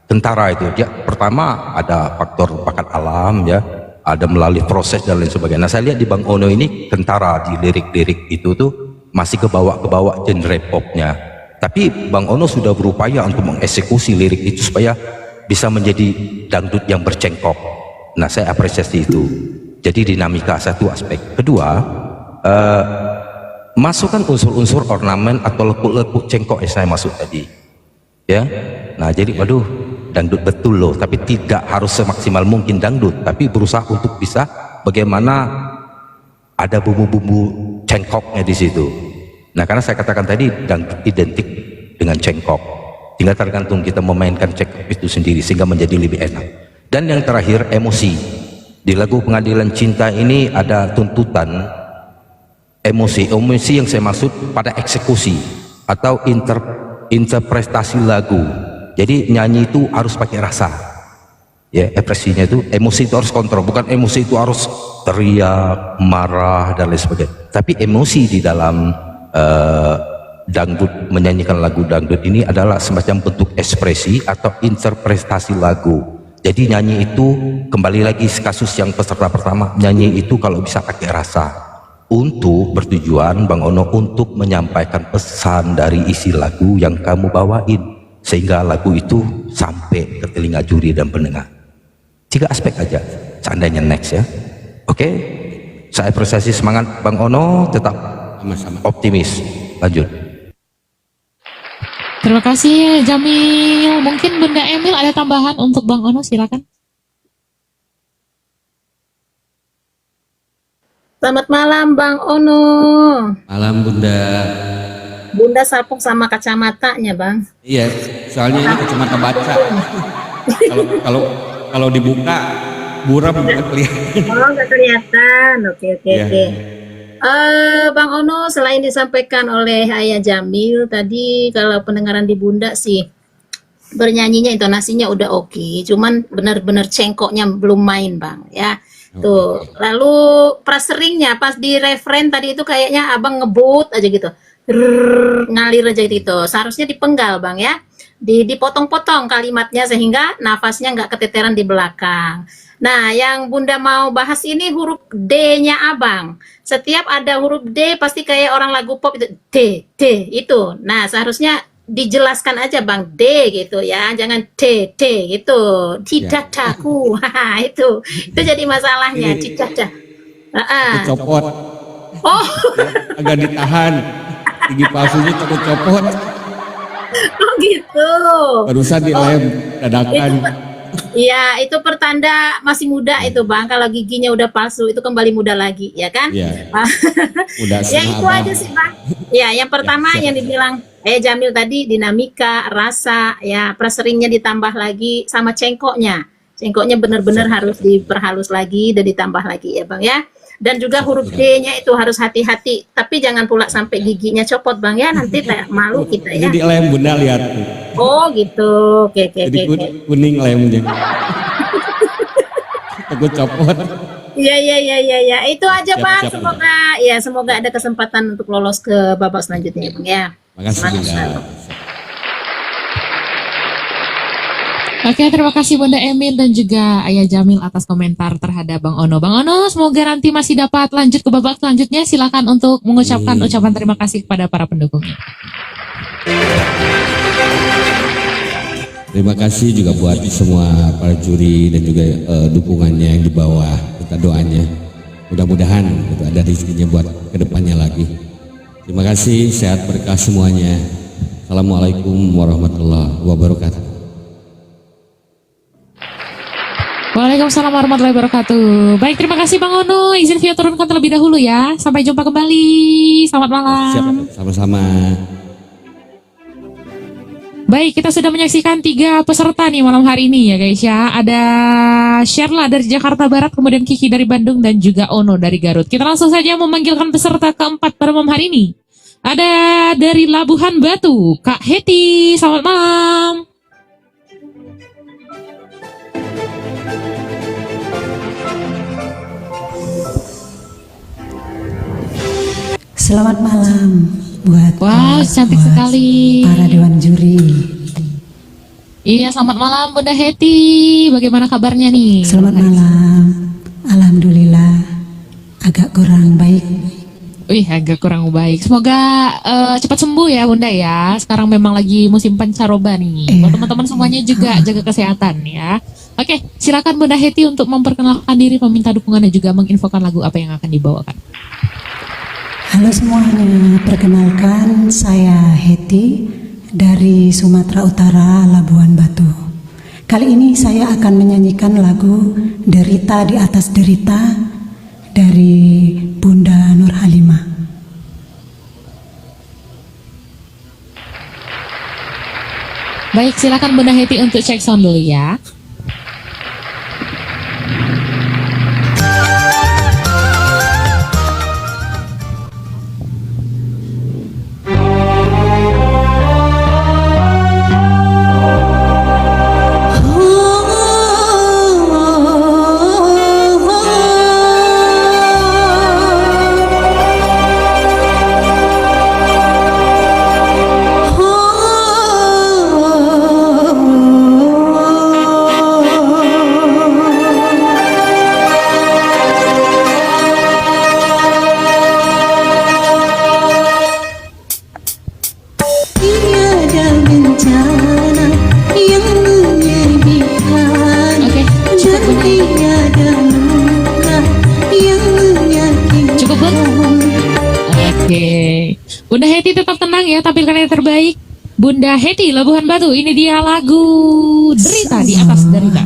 Kentara itu dia pertama ada faktor bakat alam ya, ada melalui proses dan lain sebagainya. Nah, saya lihat di Bang Ono ini kentara di lirik-lirik itu tuh masih kebawa genre popnya. Tapi Bang Ono sudah berupaya untuk mengeksekusi lirik itu supaya bisa menjadi dangdut yang bercengkok. Nah, saya apresiasi itu. Jadi dinamika satu aspek. Kedua, masukkan unsur-unsur ornamen atau lekuk-lekuk cengkok yang saya maksud tadi. Ya. Nah, jadi waduh, dangdut betul loh, tapi tidak harus semaksimal mungkin dangdut, tapi berusaha untuk bisa bagaimana ada bumbu-bumbu cengkoknya di situ. Nah, karena saya katakan tadi dangdut identik dengan cengkok, tinggal tergantung kita memainkan cengkok itu sendiri sehingga menjadi lebih enak. Dan yang terakhir, emosi. Di lagu Pengadilan Cinta ini ada tuntutan emosi yang saya maksud pada eksekusi atau interpretasi lagu. Jadi nyanyi itu harus pakai rasa. Ya, ekspresinya itu, emosi itu harus kontrol, bukan emosi itu harus teriak, marah dan lain sebagainya. Tapi emosi di dalam dangdut, menyanyikan lagu dangdut ini adalah semacam bentuk ekspresi atau interpretasi lagu. Jadi nyanyi itu, kembali lagi kasus yang peserta pertama, nyanyi itu kalau bisa pakai rasa, untuk bertujuan Bang Ono untuk menyampaikan pesan dari isi lagu yang kamu bawain, sehingga lagu itu sampai ke telinga juri dan pendengar. 3 aspek aja, seandainya next ya. Oke, saya apresiasi semangat Bang Ono, tetap Sama-sama. optimis. Lanjut. Terima kasih Jamil. Mungkin Bunda Emil ada tambahan untuk Bang Ono, silakan. Selamat malam Bang Ono. Malam Bunda. Bunda sapuk sama kacamatanya Bang. Iya, soalnya ini kacamata baca. Kalau dibuka buram nggak kelihatan. Oh nggak kelihatan. Oke. Iya. Bang Ono, selain disampaikan oleh Ayah Jamil tadi, kalau pendengaran di Bunda sih bernyanyinya intonasinya udah oke, cuman benar-benar cengkoknya belum main Bang ya. Tuh, lalu praseringnya pas di referen tadi itu kayaknya abang ngebut aja gitu, ngalir aja gitu. Seharusnya dipenggal Bang ya, dipotong-potong kalimatnya sehingga nafasnya nggak keteteran di belakang. Nah, yang Bunda mau bahas ini huruf D-nya abang. Setiap ada huruf D pasti kayak orang lagu pop itu D itu. Nah, seharusnya dijelaskan aja Bang D gitu ya, jangan T gitu. Tidak daku. itu jadi masalahnya. Tidak dah. Copot. Oh, Agak ditahan. Gigi palsunya takut copot. oh gitu. Barusan dilem dadakan. Iya, itu pertanda masih muda itu Bang. Kalau giginya udah palsu itu kembali muda lagi, ya kan? Iya. Udah Ya sama itu abang. aja sih Bang. Ya, yang pertama siap. yang dibilang Jamil tadi dinamika, rasa, ya praseringnya ditambah lagi sama cengkoknya. Cengkoknya benar-benar harus diperhalus lagi dan ditambah lagi ya Bang ya. Dan juga huruf D-nya itu harus hati-hati, tapi jangan pula sampai giginya copot Bang ya, nanti malu kita ya. Jadi lem Bunda lihat. Oh gitu. Oke. Jadi kuning lemnya. Takut copot. Iya. Itu aja Siap, Bang. siap, Semoga ada kesempatan untuk lolos ke babak selanjutnya Bang ya. Makasih Semangat Bunda. selalu. Oke, terima kasih Bunda Emil dan juga Ayah Jamil atas komentar terhadap Bang Ono. Bang Ono, semoga nanti masih dapat lanjut ke babak selanjutnya. Silakan untuk mengucapkan ucapan terima kasih kepada para pendukungnya. Terima kasih juga buat semua para juri dan juga dukungannya yang di bawah, serta doanya. Mudah-mudahan ada rezekinya buat kedepannya lagi. Terima kasih, sehat berkah semuanya. Assalamualaikum warahmatullahi wabarakatuh. Waalaikumsalam warahmatullahi wabarakatuh. Baik, terima kasih Bang Ono. Izin via turunkan terlebih dahulu ya. Sampai jumpa kembali. Selamat malam. Siap, sama-sama. Baik, kita sudah menyaksikan 3 peserta nih malam hari ini ya guys ya. Ada Sherla dari Jakarta Barat, kemudian Kiki dari Bandung, dan juga Ono dari Garut. Kita langsung saja memanggilkan peserta keempat pada malam hari ini. Ada dari Labuhan Batu, Kak Heti. Selamat malam. Selamat malam buat Wow, cantik sekali. para dewan juri. Iya, selamat malam Bunda Heti. Bagaimana kabarnya nih? Selamat malam. Alhamdulillah agak kurang baik. Wih, agak kurang baik. Semoga cepat sembuh ya Bunda ya. Sekarang memang lagi musim pancaroba nih. Buat teman-teman semuanya juga jaga kesehatan ya. Oke, silakan Bunda Heti untuk memperkenalkan diri, meminta dukungan dan juga menginfokan lagu apa yang akan dibawakan. Halo semuanya, perkenalkan saya Heti dari Sumatera Utara, Labuan Batu. Kali ini saya akan menyanyikan lagu Derita di Atas Derita dari Bunda Nur Halimah. Baik, silakan Bunda Heti untuk cek sound dulu ya. Bunda Heti tetap tenang ya, tampilkan yang terbaik. Bunda Heti, Labuhan Batu, ini dia lagu Derita di atas derita.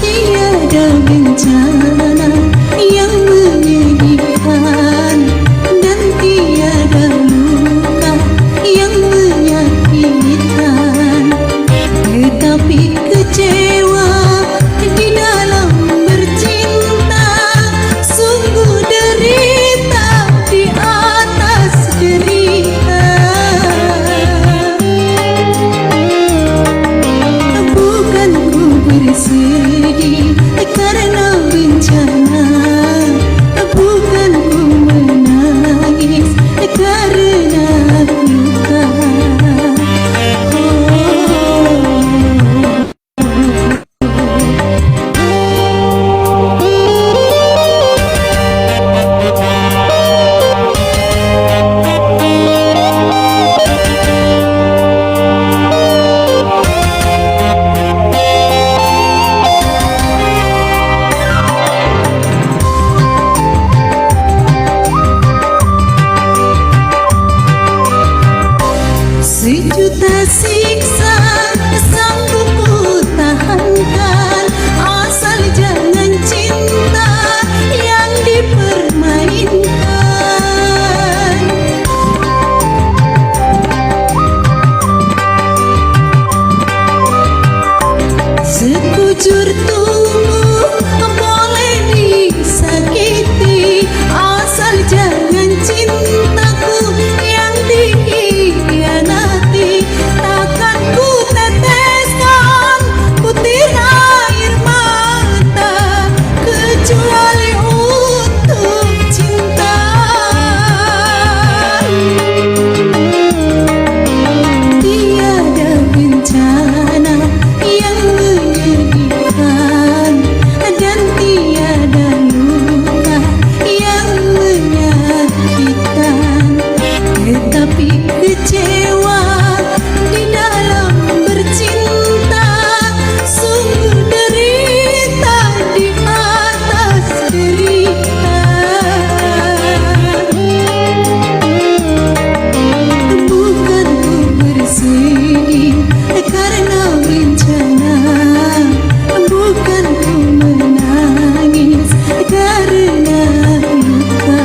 Tiada bencana yang menyedihkan dan tiada luka yang menyakitkan, tetapi kecewa di dalam bercinta, sungguh derita di atas derita. Bukan ku bersedih karena bencana, bukan ku menangis karena luka. Sejuta siksa sanggup ku tahankan, asal jangan cinta yang dipermainkan. Sekujur tubuh boleh disakiti, asal jangan cintaku yang dikhianati. Takkan ku teteskan butir air mata kecuali untuk cinta. Tiada bencana yang menyedihkan dan tiada luka yang menyakitkan, tetapi kecewa di dalam bercinta, sungguh derita di atas derita. Bukan ku bersedih karena bencana, bukan ku menangis karena luka.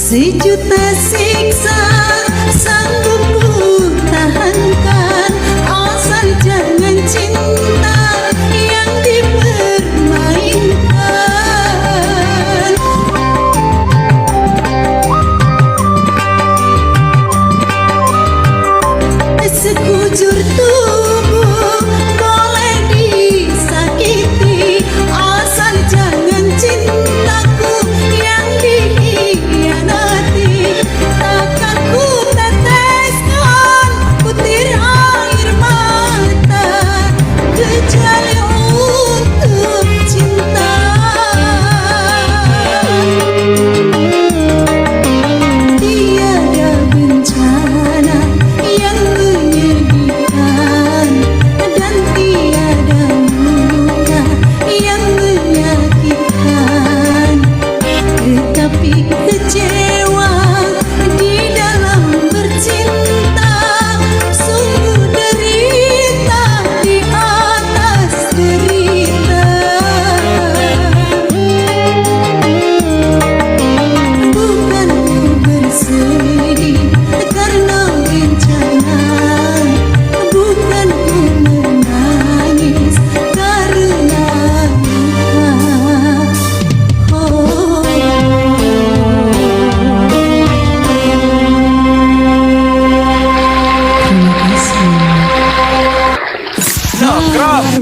Sejuta siksa sanggup ku tahankan, asal jangan cinta yang dipermainkan. Sekujur tubuh boleh disakiti, asal jangan cintaku yang dikhianati. Takkan ku teteskan butir air mata kecuali untuk cinta. Tiada bencana yang menyedihkan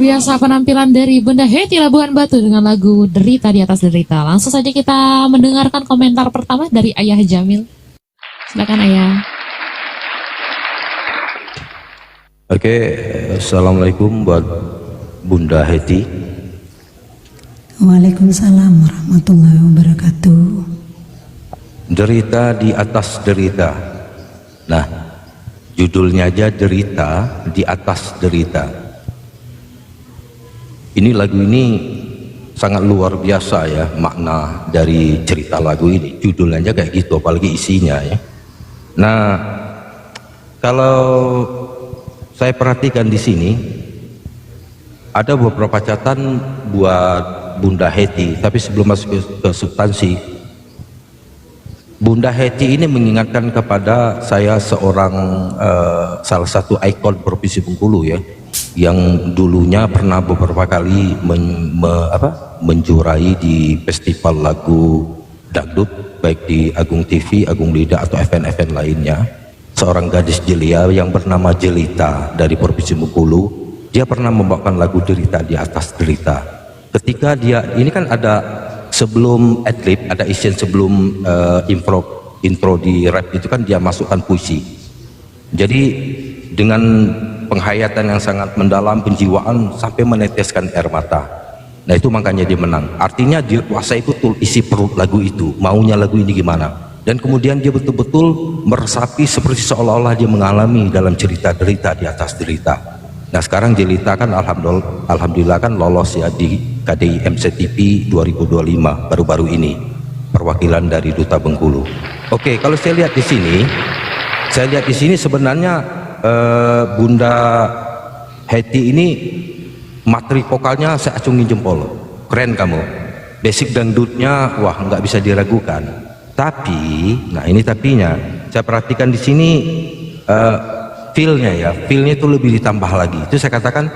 biasa penampilan dari Bunda Heti Labuhan Batu dengan lagu Derita di Atas Derita. Langsung saja kita mendengarkan komentar pertama dari Ayah Jamil. Silakan Ayah. Oke, assalamualaikum buat Bunda Heti. Waalaikumsalam warahmatullahi wabarakatuh. Derita di atas derita. Nah, judulnya aja derita di atas derita. Ini lagu ini sangat luar biasa ya, makna dari cerita lagu ini. Judulnya aja kayak gitu, apalagi isinya ya. Nah, kalau saya perhatikan di sini ada beberapa catatan buat Bunda Heti, tapi sebelum masuk ke substansi, Bunda Heti ini mengingatkan kepada saya seorang salah satu ikon Provinsi Bengkulu ya, yang dulunya pernah beberapa kali menjuarai di festival lagu dangdut, baik di Agung TV, Agung Lida atau event-event lainnya. Seorang gadis jelia yang bernama Jelita dari Provinsi Bengkulu, dia pernah membawakan lagu Derita di Atas Derita. Ketika dia, ini kan ada sebelum adlib, ada isian sebelum intro di rap itu kan dia masukkan puisi. Jadi dengan penghayatan yang sangat mendalam, penjiwaan sampai meneteskan air mata. Nah itu makanya dia menang. Artinya dia kuasai betul isi perut lagu itu, maunya lagu ini gimana. Dan kemudian dia betul-betul meresapi seperti seolah-olah dia mengalami dalam cerita Derita di Atas Derita. Nah sekarang Jelita kan alhamdulillah kan lolos ya di KDI MCTV 2025 baru-baru ini, perwakilan dari Duta Bengkulu. Oke, kalau saya lihat di sini sebenarnya Bunda Heti ini materi vokalnya saya acungi jempol, keren kamu. Basic dangdutnya wah nggak bisa diragukan. Tapi, nah ini tapinya, saya perhatikan di sini feelnya itu lebih ditambah lagi. Itu saya katakan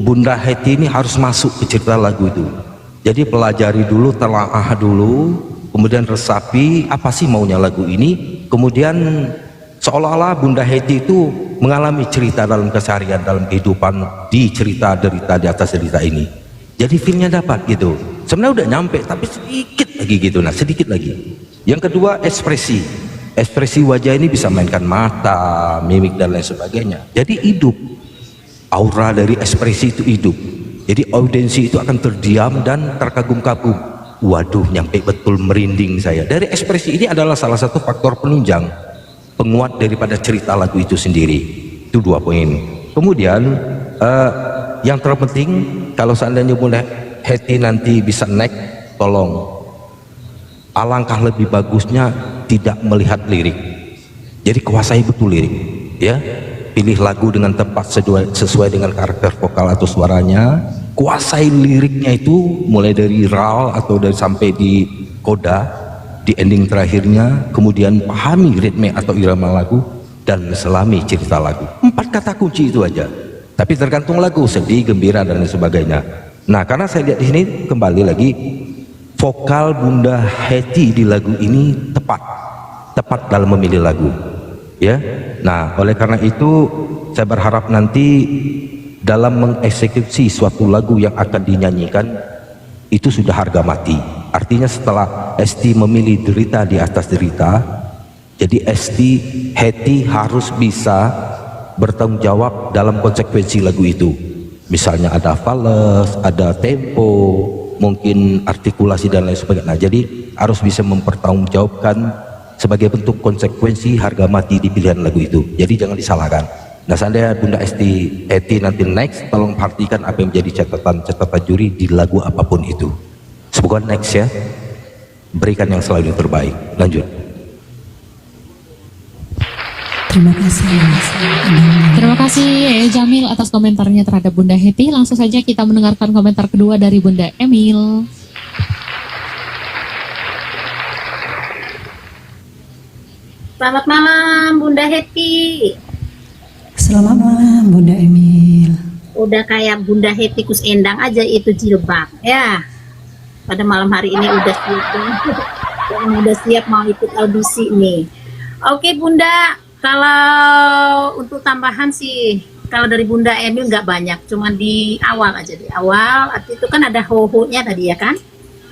Bunda Heti ini harus masuk ke cerita lagu itu. Jadi pelajari dulu, telaah dulu, kemudian resapi apa sih maunya lagu ini. Kemudian seolah-olah Bunda Heti itu mengalami cerita dalam keseharian, dalam kehidupan di cerita Derita di Atas Derita ini. Jadi feelnya dapat gitu. Sebenarnya udah nyampe, tapi sedikit lagi gitu. Nah sedikit lagi. Yang kedua ekspresi. Ekspresi wajah ini bisa mainkan mata, mimik dan lain sebagainya. Jadi hidup, aura dari ekspresi itu hidup. Jadi audiensi itu akan terdiam dan terkagum-kagum. Waduh, nyampe betul, merinding saya. Dari ekspresi ini adalah salah satu faktor penunjang, penguat daripada cerita lagu itu sendiri. Itu 2 poin. Kemudian yang terpenting, kalau seandainya Bunda Heti nanti bisa naik, tolong alangkah lebih bagusnya tidak melihat lirik. Jadi kuasai betul lirik ya, pilih lagu dengan tepat sesuai dengan karakter vokal atau suaranya, kuasai liriknya itu mulai dari ral atau dari sampai di koda, di ending terakhirnya, kemudian pahami ritme atau irama lagu dan selami cerita lagu. 4 kata kunci itu aja, tapi tergantung lagu, sedih, gembira dan lain sebagainya. Nah karena saya lihat di sini kembali lagi, vokal Bunda Heti di lagu ini tepat dalam memilih lagu ya. Nah oleh karena itu saya berharap nanti dalam mengeksekusi suatu lagu yang akan dinyanyikan itu sudah harga mati. Artinya setelah Esti memilih Derita di Atas Derita, jadi Esti Heti harus bisa bertanggung jawab dalam konsekuensi lagu itu. Misalnya ada fales, ada tempo, mungkin artikulasi dan lain sebagainya. Nah, jadi harus bisa mempertanggungjawabkan sebagai bentuk konsekuensi harga mati di pilihan lagu itu. Jadi jangan disalahkan. Nah seandainya Bunda Heti nanti next, tolong perhatikan apa yang menjadi catatan juri di lagu apapun itu. Semoga next ya, berikan yang selalu yang terbaik. Lanjut. Terima kasih. Terima kasih Ayah Jamil atas komentarnya terhadap Bunda Heti. Langsung saja kita mendengarkan komentar kedua dari Bunda Emil. Selamat malam Bunda Heti. Selamat malam Bunda Emil. Udah kayak Bunda Heti Kus Endang aja itu jilbab ya. Pada malam hari ini udah siap mau ikut audisi nih. Oke Bunda, kalau untuk tambahan sih kalau dari Bunda Emil nggak banyak, cuma di awal aja, di awal arti itu kan ada ho-ho-nya tadi ya kan.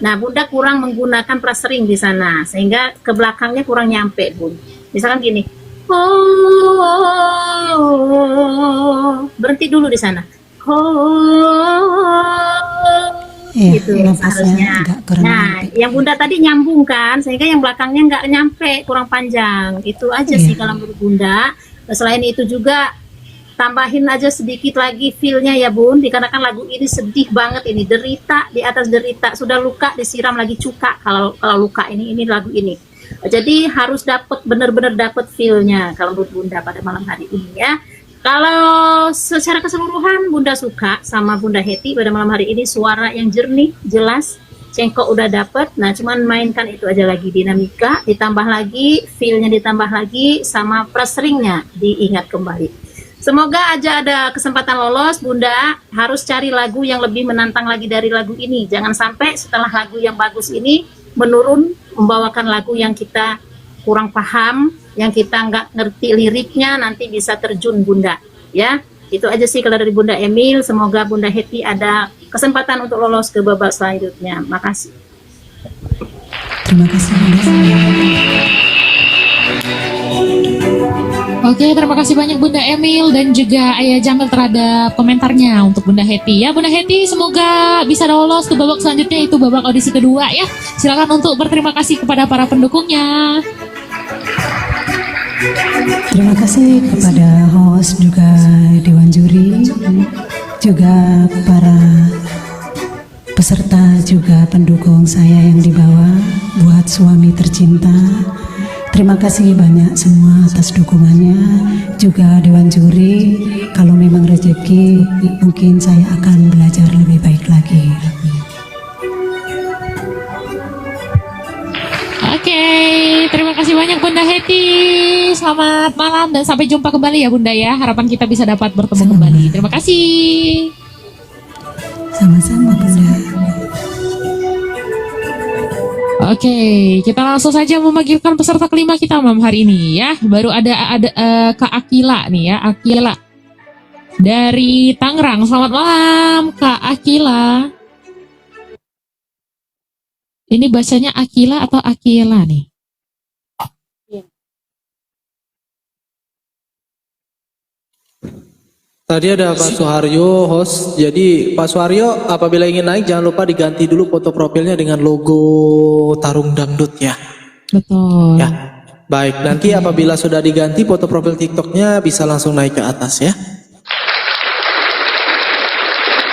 Nah Bunda kurang menggunakan plastering di sana sehingga ke belakangnya kurang nyampe Bun. Misalkan gini, oh, berhenti dulu di sana, oh, Iya, gitu nafasnya seharusnya. agak kurang Nah, nyampe. yang Bunda tadi nyambung kan, sehingga yang belakangnya nggak nyampe, kurang panjang. Itu aja sih Iya. kalau menurut Bunda. Nah, selain itu juga tambahin aja sedikit lagi feel-nya ya Bun, dikarenakan lagu ini sedih banget ini, derita di atas derita, sudah luka disiram lagi cuka kalau luka ini lagu ini. Jadi harus dapat benar-benar dapat feel-nya kalau menurut Bunda pada malam hari ini ya. Kalau secara keseluruhan Bunda suka sama Bunda Heti pada malam hari ini, suara yang jernih, jelas, cengkok udah dapet. Nah cuman mainkan itu aja lagi, dinamika ditambah lagi, feel-nya ditambah lagi, sama pressing-nya diingat kembali. Semoga aja ada kesempatan lolos. Bunda harus cari lagu yang lebih menantang lagi dari lagu ini. Jangan sampai setelah lagu yang bagus ini menurun, membawakan lagu yang kita kurang paham, yang kita nggak ngerti liriknya, nanti bisa terjun Bunda ya. Itu aja sih kalau dari Bunda Emil. Semoga Bunda Heti ada kesempatan untuk lolos ke babak selanjutnya. Makasih. Terima kasih Bunda. Oke, terima kasih banyak Bunda Emil dan juga Ayah Jamil terhadap komentarnya untuk Bunda Heti ya. Bunda Heti semoga bisa lolos ke babak selanjutnya, itu babak audisi kedua ya. Silakan untuk berterima kasih kepada para pendukungnya. Terima kasih kepada host juga Dewan Juri, juga para peserta juga pendukung saya yang di bawah, buat suami tercinta. Terima kasih banyak semua atas dukungannya, juga Dewan Juri. Kalau memang rezeki, mungkin saya akan belajar lebih baik lagi. Oke, terima kasih banyak Bunda Heti. Selamat malam dan sampai jumpa kembali ya Bunda ya. Harapan kita bisa dapat bertemu kembali. Terima kasih. Sama-sama Bunda. Oke, kita langsung saja memanggilkan peserta kelima kita malam hari ini ya. Baru ada Kak Akila nih ya, Akila dari Tangerang. Selamat malam Kak Akila. Ini bacanya Akila atau Akila nih? Tadi ada Pak Suharyo host. Jadi Pak Suharyo apabila ingin naik jangan lupa diganti dulu foto profilnya dengan logo Tarung Dangdut ya. Betul. Ya. Baik, nanti apabila sudah diganti foto profil TikToknya bisa langsung naik ke atas ya.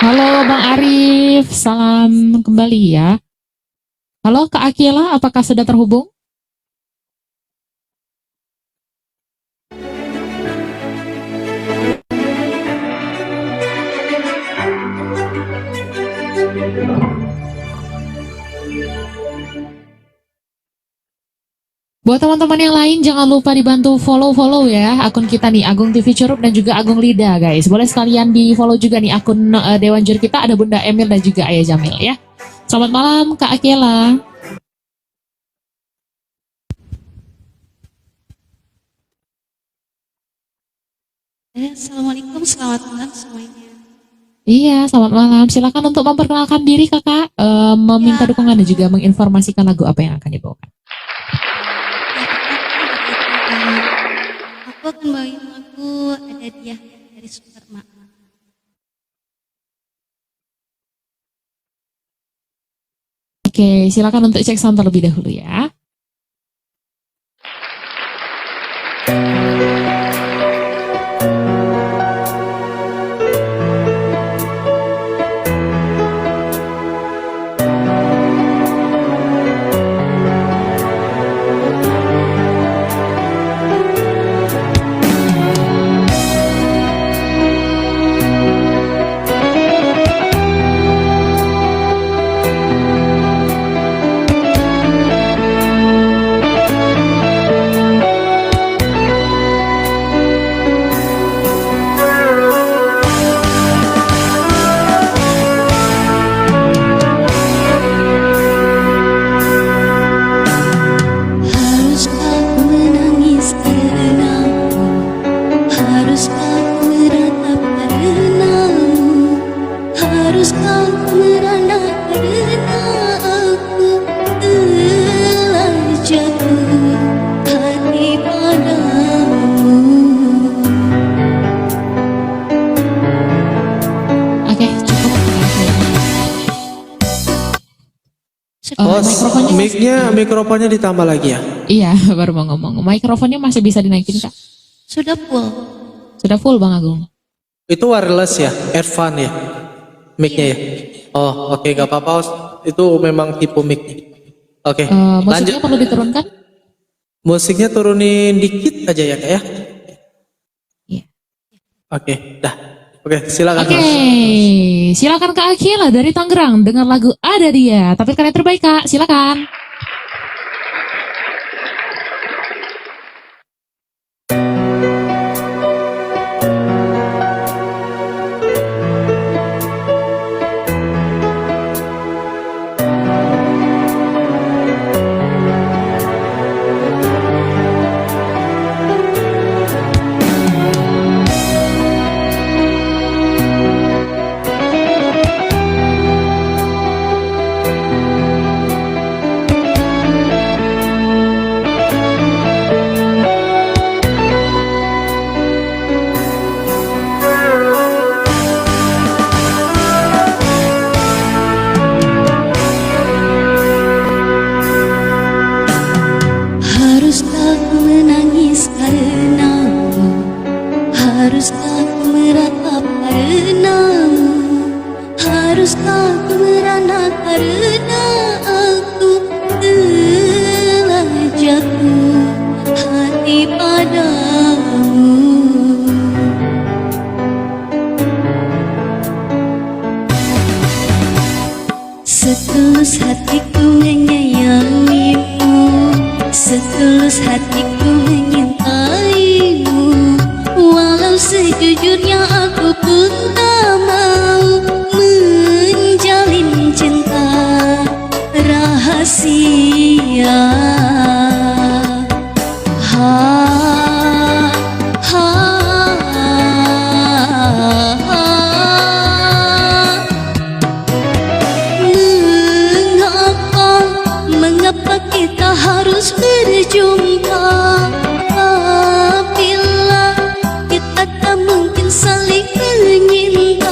Halo Bang Arif, salam kembali ya. Halo Kak Akila, apakah sudah terhubung? Buat teman-teman yang lain jangan lupa dibantu follow ya akun kita nih, Agung TV Curup dan juga Agung Lida guys. Boleh sekalian di follow juga nih akun Dewan Juri kita, ada Bunda Emil dan juga Ayah Jamil ya. Selamat malam Kak Akila. Assalamualaikum, selamat malam semuanya. Iya, selamat malam. Silakan untuk memperkenalkan diri kakak, meminta dukungan dan juga menginformasikan lagu apa yang akan dibawakan. Aku akan bawain lagu Ada Dia dari Superma. Oke, silakan untuk cek sound terlebih dahulu ya. Oh, mikrofonnya mikrofonnya ditambah lagi ya? iya, baru mau ngomong. Mikrofonnya masih bisa dinaikin, Kak? Sudah full. Sudah full, Bang Agung. Itu wireless ya, earphone ya, mic-nya ya. Oh, oke, gak apa-apa. Itu memang tipe mic. Oke, lanjut. Musiknya perlu diturunkan? Musiknya turunin dikit aja ya, Kak ya. Iya. Oke, dah. Oke, silakan. Oke, Mas. silakan Kak Akila dari Tangerang dengan lagu Ada Dia. Tapi kalian terbaik, Kak. Silakan. Haruskah ku menangis karenamu? Haruskah ku meratap karenamu? Haruskah ku merana karena aku telah jatuh hati padamu? Setulus hatiku menyayangimu, setulus hatiku menyintaimu. Walau sejujurnya aku pun tak mau menjalin cinta rahasia. Ha, ha, ha. Mengapa kita harus berjumpa apabila kita tak mungkin saling menyinta?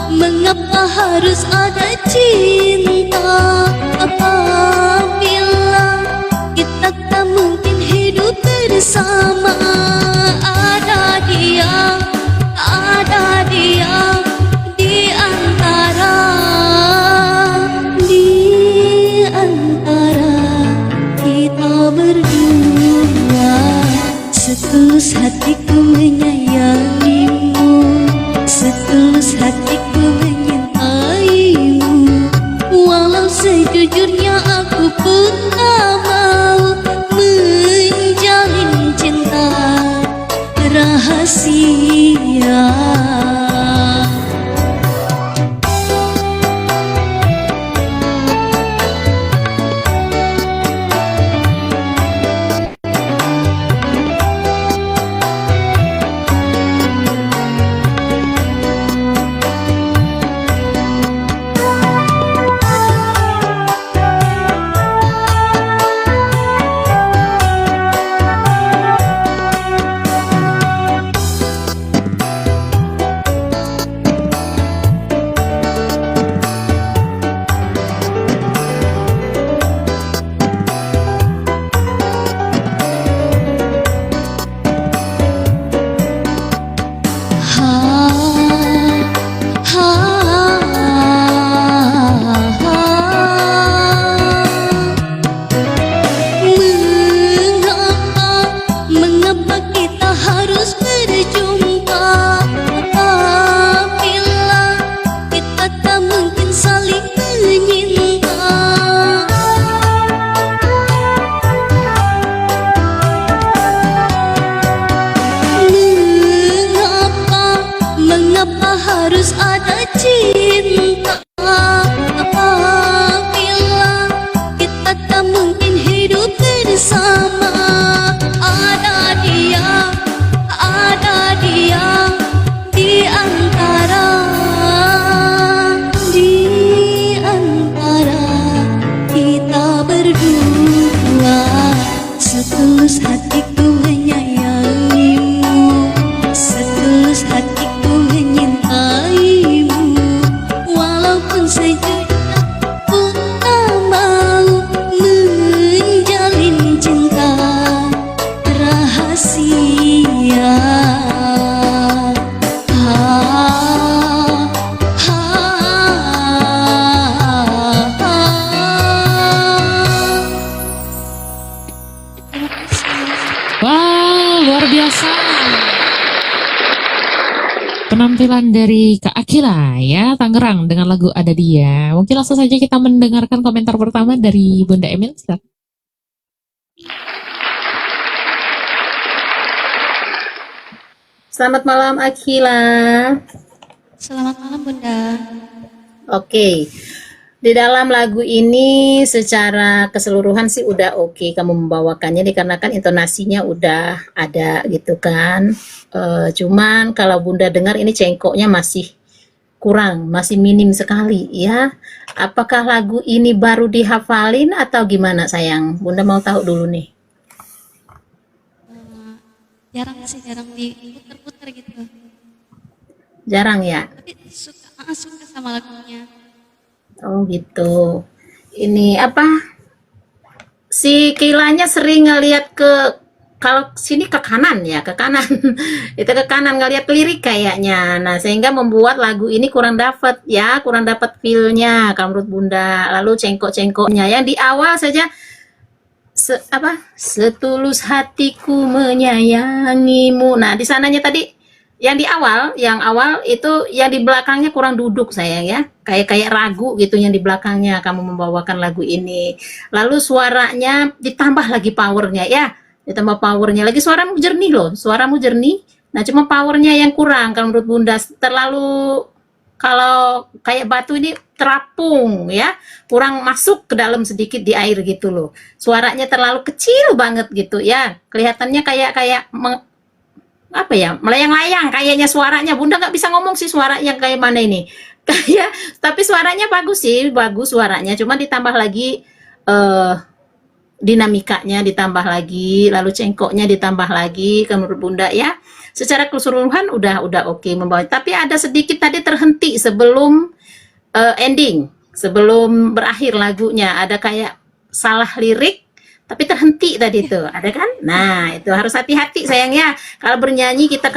Mengapa harus ada cinta apabila kita tak mungkin hidup bersama? Ada dia di antara kita berdua. Setulus hatiku menyayangimu, setulus hatiku menyintaimu. Walau sejujurnya aku pun tak mau menjalin cinta rahasia. penampilan dari Kak Akila ya, Tangerang dengan lagu Ada Dia. Mungkin langsung saja kita mendengarkan komentar pertama dari Bunda Emil. Silakan. Selamat malam Akila. Selamat malam Bunda. Oke. Di dalam lagu ini secara keseluruhan sih udah oke kamu membawakannya dikarenakan intonasinya udah ada gitu kan. Cuman kalau Bunda dengar ini cengkoknya masih kurang, masih minim sekali ya. Apakah lagu ini baru dihafalin atau gimana sayang? Bunda mau tahu dulu nih. Jarang sih, jarang diputer-puter gitu. Jarang ya? Tapi suka sama lagunya. Oh gitu. Ini apa? Si Kilanya sering ngelihat kalau sini ke kanan ya, ke kanan. Itu ke kanan ngelihat lirik kayaknya. Nah, sehingga membuat lagu ini kurang dapat ya, kurang dapat feel-nya kalau menurut Bunda. Lalu cengkok-cengkoknya yang di awal saja setulus hatiku menyayangimu. Nah, di sananya tadi yang awal itu yang di belakangnya kurang duduk sayang ya, kayak ragu gitu yang di belakangnya kamu membawakan lagu ini. Lalu suaranya ditambah lagi powernya ya, ditambah powernya lagi. Suaramu jernih loh, suaramu jernih. Nah cuma powernya yang kurang kalau menurut Bunda, terlalu kalau kayak batu ini terapung ya, kurang masuk ke dalam sedikit di air gitu loh. Suaranya terlalu kecil banget gitu ya, kelihatannya kayak apa ya, melayang-layang kayaknya suaranya. Bunda nggak bisa ngomong sih suaranya kayak mana ini kayak, tapi suaranya bagus sih, bagus suaranya, cuma ditambah lagi dinamikanya ditambah lagi, lalu cengkoknya ditambah lagi menurut Bunda ya. Secara keseluruhan udah oke membawa, tapi ada sedikit tadi terhenti sebelum ending, sebelum berakhir lagunya ada kayak salah lirik tapi terhenti tadi itu, ada kan? Nah, itu harus hati-hati sayangnya. Kalau bernyanyi kita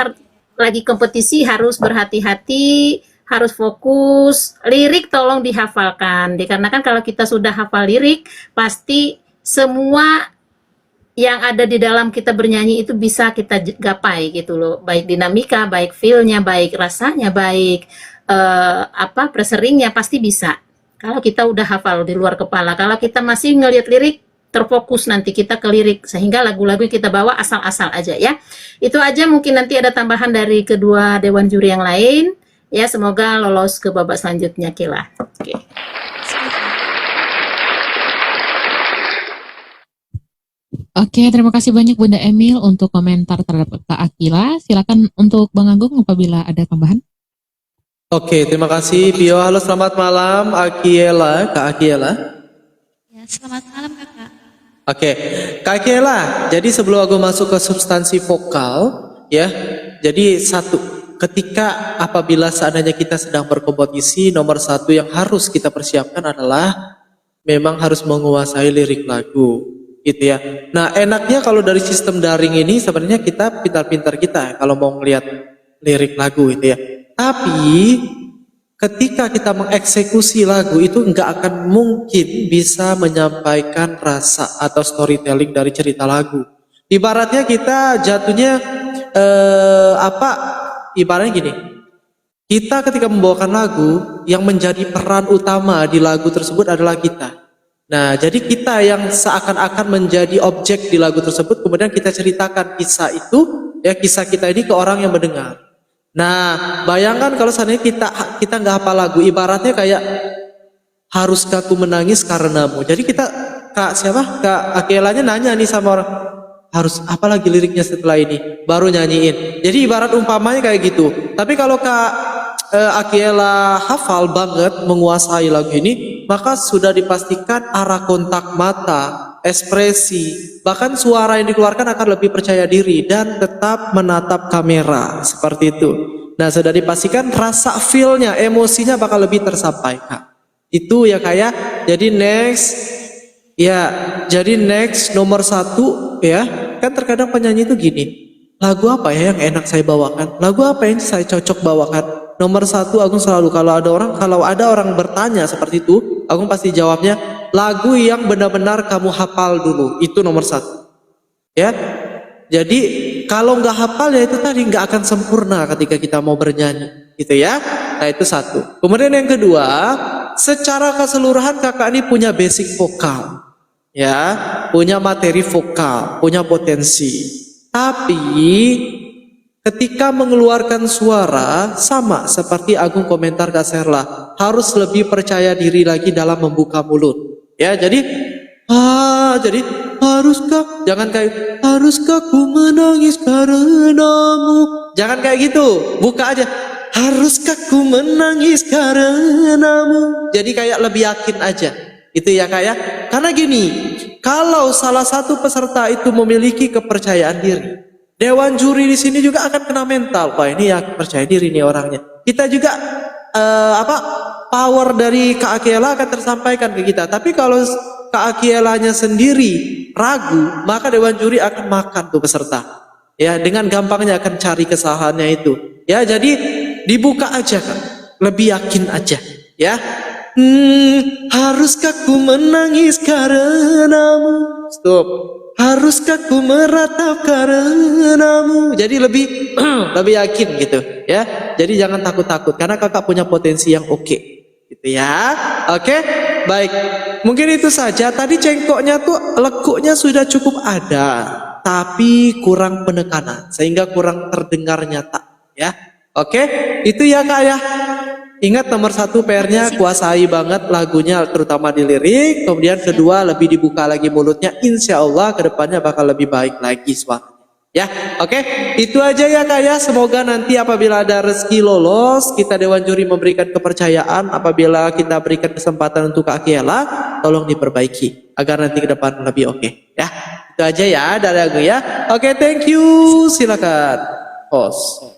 lagi kompetisi harus berhati-hati, harus fokus. Lirik tolong dihafalkan. Dikarenakan kalau kita sudah hafal lirik, pasti semua yang ada di dalam kita bernyanyi itu bisa kita gapai gitu loh. Baik dinamika, baik feel-nya, baik rasanya, baik presseringnya pasti bisa. Kalau kita udah hafal di luar kepala. Kalau kita masih ngelihat lirik, terfokus nanti kita ke lirik, sehingga lagu-lagu yang kita bawa asal-asal aja ya. Itu aja, mungkin nanti ada tambahan dari kedua dewan juri yang lain ya. Semoga lolos ke babak selanjutnya Kila. Oke. Oke, terima kasih banyak Bunda Emil untuk komentar terhadap Kak Akila. Silakan untuk Bang Agung apabila ada tambahan. Oke, terima kasih Bio. Halo, selamat malam Akiela, Kak Akiela. Ya, selamat malam Kakak. Oke, Kak Akiela, jadi sebelum aku masuk ke substansi vokal ya, jadi satu, ketika apabila seandainya kita sedang berkompetisi, nomor satu yang harus kita persiapkan adalah memang harus menguasai lirik lagu gitu ya. Nah, enaknya kalau dari sistem daring ini sebenarnya kita pintar-pintar kita kalau mau ngelihat lirik lagu gitu ya. Tapi ketika kita mengeksekusi lagu itu nggak akan mungkin bisa menyampaikan rasa atau storytelling dari cerita lagu. Ibaratnya kita jatuhnya ibaratnya gini. Kita ketika membawakan lagu, yang menjadi peran utama di lagu tersebut adalah kita. Nah, jadi kita yang seakan-akan menjadi objek di lagu tersebut, kemudian kita ceritakan kisah itu, ya kisah kita ini ke orang yang mendengar. Nah, bayangkan kalau seandainya kita nggak hafal lagu, ibaratnya kayak haruskah aku menangis karenamu. Jadi kita Kak Akielanya nanya nih sama orang, harus apa lagi liriknya setelah ini, baru nyanyiin. Jadi ibarat umpamanya kayak gitu. Tapi kalau Kak Akiela hafal banget, menguasai lagu ini, maka sudah dipastikan arah kontak mata, ekspresi, bahkan suara yang dikeluarkan akan lebih percaya diri dan tetap menatap kamera seperti itu. Nah, sudah dipastikan rasa feel-nya, emosinya bakal lebih tersampaikan. Itu ya kayak. Jadi next nomor satu ya, kan terkadang penyanyi itu gini, lagu apa ya yang enak saya bawakan, lagu apa yang saya cocok bawakan. Nomor satu Agung selalu kalau ada orang bertanya seperti itu, Agung pasti jawabnya lagu yang benar-benar kamu hafal dulu, itu nomor satu ya. Jadi kalau nggak hafal ya itu tadi nggak akan sempurna ketika kita mau bernyanyi. gitu ya. Nah itu satu. Kemudian yang kedua, secara keseluruhan kakak ini punya basic vokal, ya, punya materi vokal, punya potensi. Tapi ketika mengeluarkan suara sama seperti Agung komentar Kak Serla, harus lebih percaya diri lagi dalam membuka mulut. Ya, jadi haruskah, jangan kayak haruskah ku menangis karenamu. Jangan kayak gitu, buka aja. Haruskah ku menangis karenamu. Jadi kayak lebih yakin aja. Itu ya Kak ya. Karena gini, kalau salah satu peserta itu memiliki kepercayaan diri, dewan juri di sini juga akan kena mental. Wah ini ya percaya diri nih orangnya. Kita juga power dari Kak Akiela akan tersampaikan ke kita. Tapi kalau Kak Akielanya sendiri ragu, maka dewan juri akan makan tuh peserta. Ya, dengan gampangnya akan cari kesalahannya itu. Ya, jadi dibuka aja Kak. Lebih yakin aja, ya. Haruskah ku menangis karenamu? Stop. Haruskah ku meratap karenamu? Jadi lebih lebih yakin gitu, ya. Jadi jangan takut-takut karena kakak punya potensi yang oke, gitu ya. Oke, baik. Mungkin itu saja. Tadi cengkoknya tuh lekuknya sudah cukup ada, tapi kurang penekanan sehingga kurang terdengar nyata, ya. Oke, itu ya Kak ya. Ingat nomor satu PR-nya kuasai banget lagunya terutama di lirik. Kemudian kedua lebih dibuka lagi mulutnya. Insya Allah kedepannya bakal lebih baik lagi suaranya. Ya, oke. Itu aja ya Kak ya. Semoga nanti apabila ada rezeki lolos, kita dewan juri memberikan kepercayaan. Apabila kita berikan kesempatan untuk Kak Akiela, tolong diperbaiki agar nanti ke depan lebih oke. Ya, itu aja ya dari aku ya. Oke, thank you. Silakan host.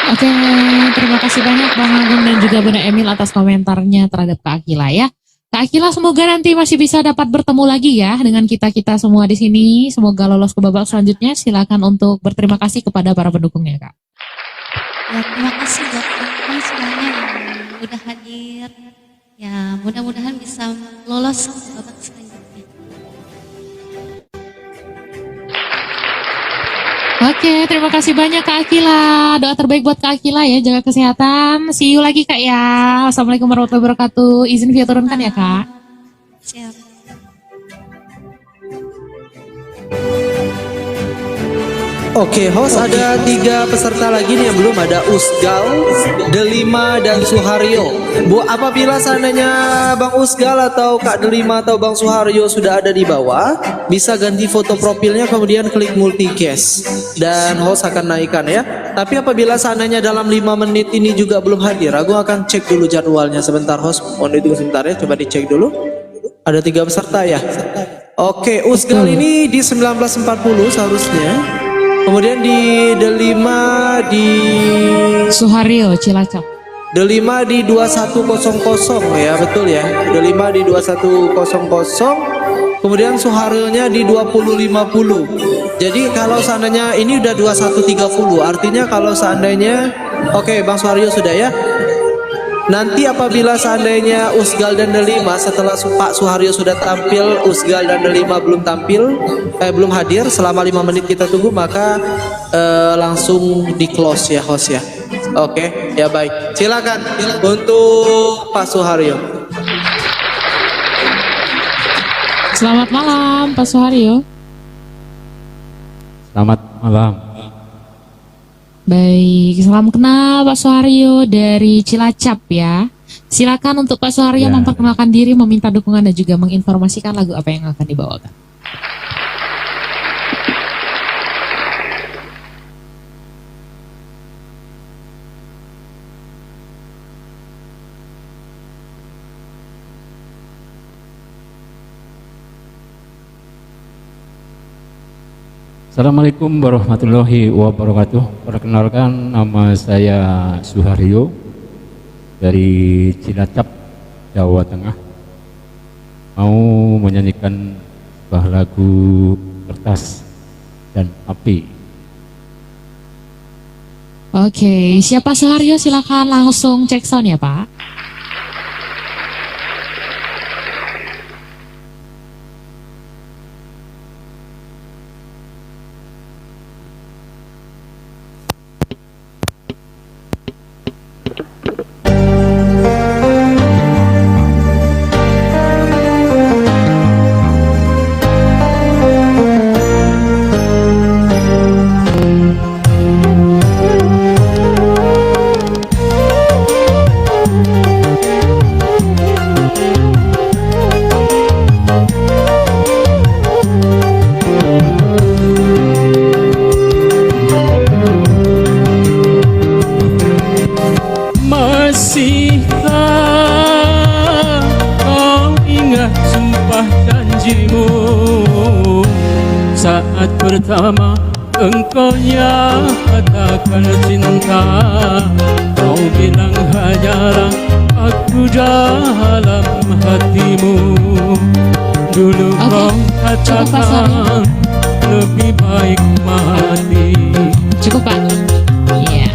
Oke, terima kasih banyak Bang Agung dan juga Bunda Emil atas komentarnya terhadap Kak Akila ya. Kak Akila semoga nanti masih bisa dapat bertemu lagi ya dengan kita-kita semua di sini. Semoga lolos ke babak selanjutnya. Silakan untuk berterima kasih kepada para pendukungnya Kak. Ya, terima kasih buat teman-teman semuanya yang udah hadir. Ya, mudah-mudahan bisa lolos ke babak selanjutnya. Oke, terima kasih banyak Kak Akila. Doa terbaik buat Kak Akila ya, jaga kesehatan. See you lagi Kak ya. Assalamualaikum warahmatullahi wabarakatuh. Izin via turunkan ya Kak. Siap. Oke, host ada 3 peserta lagi nih yang belum ada Usgal, Delima dan Suharyo. Bu, apabila seandainya Bang Usgal atau Kak Delima atau Bang Suharyo sudah ada di bawah, bisa ganti foto profilnya kemudian klik multicast dan host akan naikkan ya. Tapi apabila seandainya dalam 5 menit ini juga belum hadir, aku akan cek dulu jadwalnya sebentar host. Mohon ditunggu sebentar ya, coba dicek dulu. Ada 3 peserta ya. Oke, Usgal ini di 19.40 seharusnya. Kemudian di Delima di Suharyo Cilacap. Delima di 2100 ya, betul ya. Delima di 2100. Kemudian Suharyonya di 2050. Jadi kalau seandainya ini udah 2130, artinya kalau seandainya oke, Bang Suharyo sudah ya. Nanti apabila seandainya Usgal dan Delima setelah Pak Suharyo sudah tampil, Usgal dan Delima belum tampil, belum hadir selama 5 menit kita tunggu, maka langsung di close ya host ya. Oke, ya baik. Silakan untuk Pak Suharyo. Selamat malam Pak Suharyo. Selamat malam. Baik, salam kenal Pak Suharyo dari Cilacap ya. Silakan untuk Pak Suharyo Ya. memperkenalkan diri, meminta dukungan dan juga menginformasikan lagu apa yang akan dibawakan. Assalamualaikum warahmatullahi wabarakatuh. Perkenalkan, nama saya Suharyo dari Cilacap, Jawa Tengah. Mau menyanyikan sebuah lagu Kertas dan Api. Oke, siapa Suharyo? Silakan langsung cek sound ya Pak. saat pertama engkau nyatakan cinta, kau bilang hanyalah aku dalam hatimu. Dulu Oke, kau cukup, Pak katakan lebih baik mati. Cukup Pak. Iya.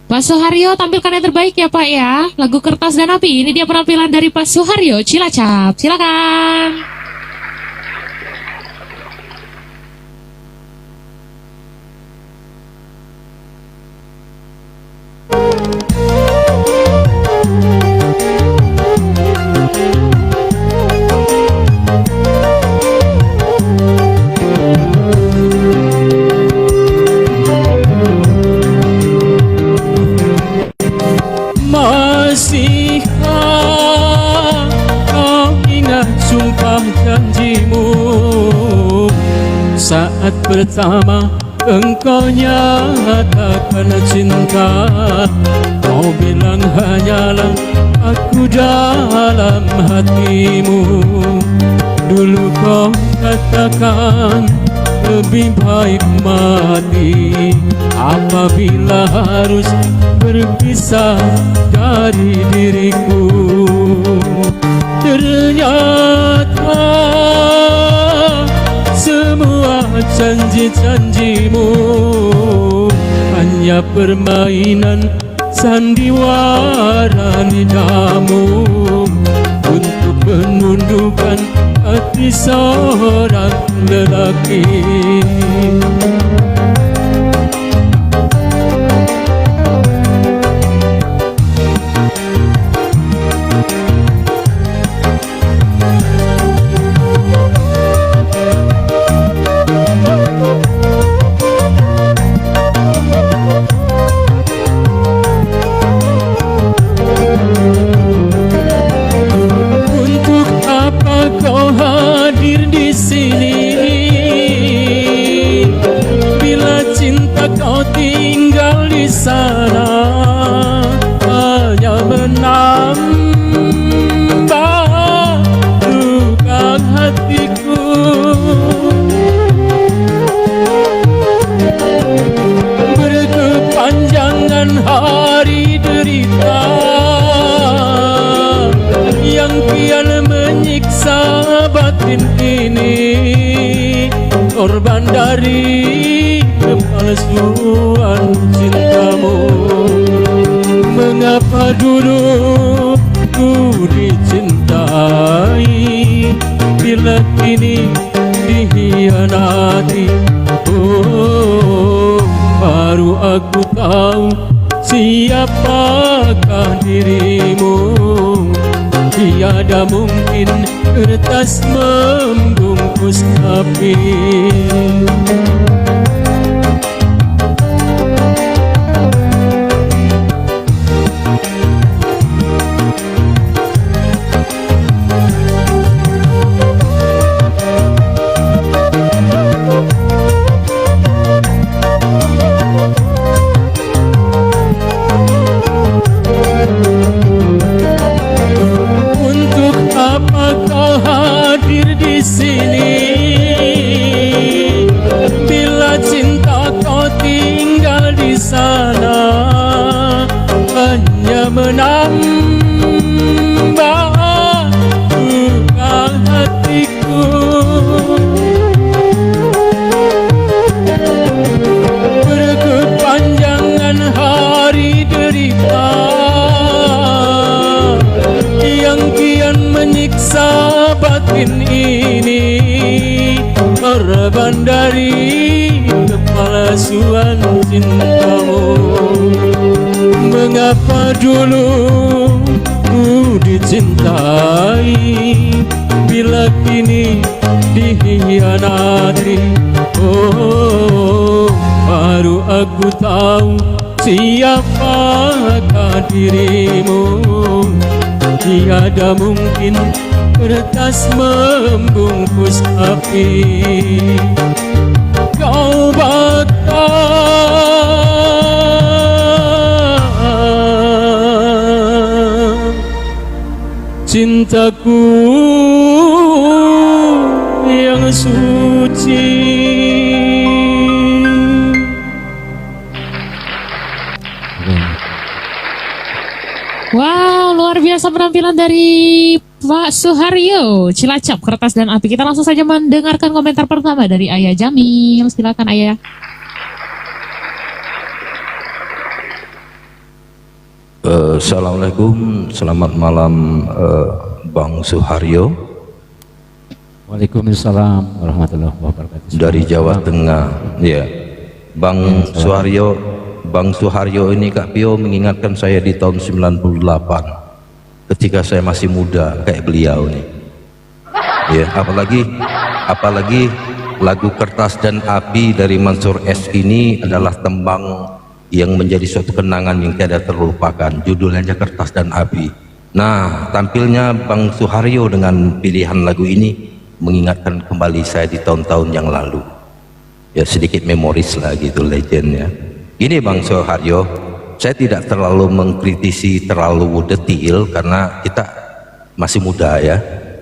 Pak Suharyo tampilkan yang terbaik ya Pak ya. Lagu Kertas dan Api. Ini dia penampilan dari Pak Suharyo Cilacap. Silakan. Masihkah kau ingat sumpah janjimu saat pertama engkau nyatakan cinta, kau bilang hanyalah aku dalam hatimu. Dulu kau katakan lebih baik mati apabila harus berpisah dari diriku. Ternyata semua janji-janjimu hanya permainan sandiwara lidahmu untuk menundukkan hati seorang lelaki. Kau hadir di sini bila cinta kau tinggal di sana, hanya menambah luka hatiku. Berkepanjangan hari derita yang kian menyiksa batin ini, korban dari kepalsuan cintamu. Mengapa dulu ku dicintai bila kini dikhianati? Oh, baru aku tahu siapakah dirimu. Tiada mungkin kertas membungkus api. Menambah luka hatiku. Berkepanjangan hari derita yang kian menyiksa batin ini, korban dari kepalsuan cintamu. Mengapa dulu ku dicintai bila kini dikhianati? Oh, baru aku tahu siapakah dirimu. Tiada mungkin kertas membungkus api. Kau bakal cintaku suci. Wow, luar biasa penampilan dari Pak Suharyo, Cilacap, Kertas dan Api. Kita langsung saja mendengarkan komentar pertama dari Ayah Jamil. Silakan Ayah. Assalamualaikum, selamat malam Bang Suharyo. Waalaikumsalam warahmatullahi wabarakatuh. Dari Jawa Tengah, ya. Bang Suharyo ini Kak Pio mengingatkan saya di tahun 98 ketika saya masih muda kayak beliau nih. Ya, apalagi lagu Kertas dan Api dari Mansur S ini adalah tembang yang menjadi suatu kenangan yang tiada terlupakan. Judulnya aja Kertas dan Api. Nah, tampilnya Bang Suharyo dengan pilihan lagu ini mengingatkan kembali saya di tahun-tahun yang lalu. Ya, sedikit memoris lah gitu, legendnya. Ini Bang Suharyo, saya tidak terlalu mengkritisi terlalu detail karena kita masih muda ya.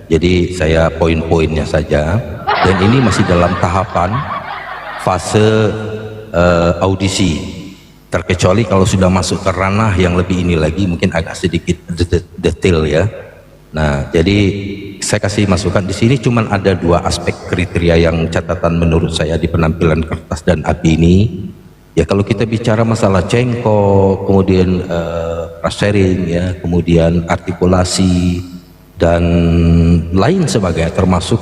Jadi saya poin-poinnya saja. Dan ini masih dalam tahapan fase audisi. Terkecuali kalau sudah masuk ke ranah yang lebih ini lagi mungkin agak sedikit detail ya. Nah, jadi saya kasih masukan di sini cuman ada dua aspek kriteria yang catatan menurut saya di penampilan Kertas dan Api ini. Ya, kalau kita bicara masalah cengkok, kemudian prasering ya, kemudian artikulasi dan lain sebagainya, termasuk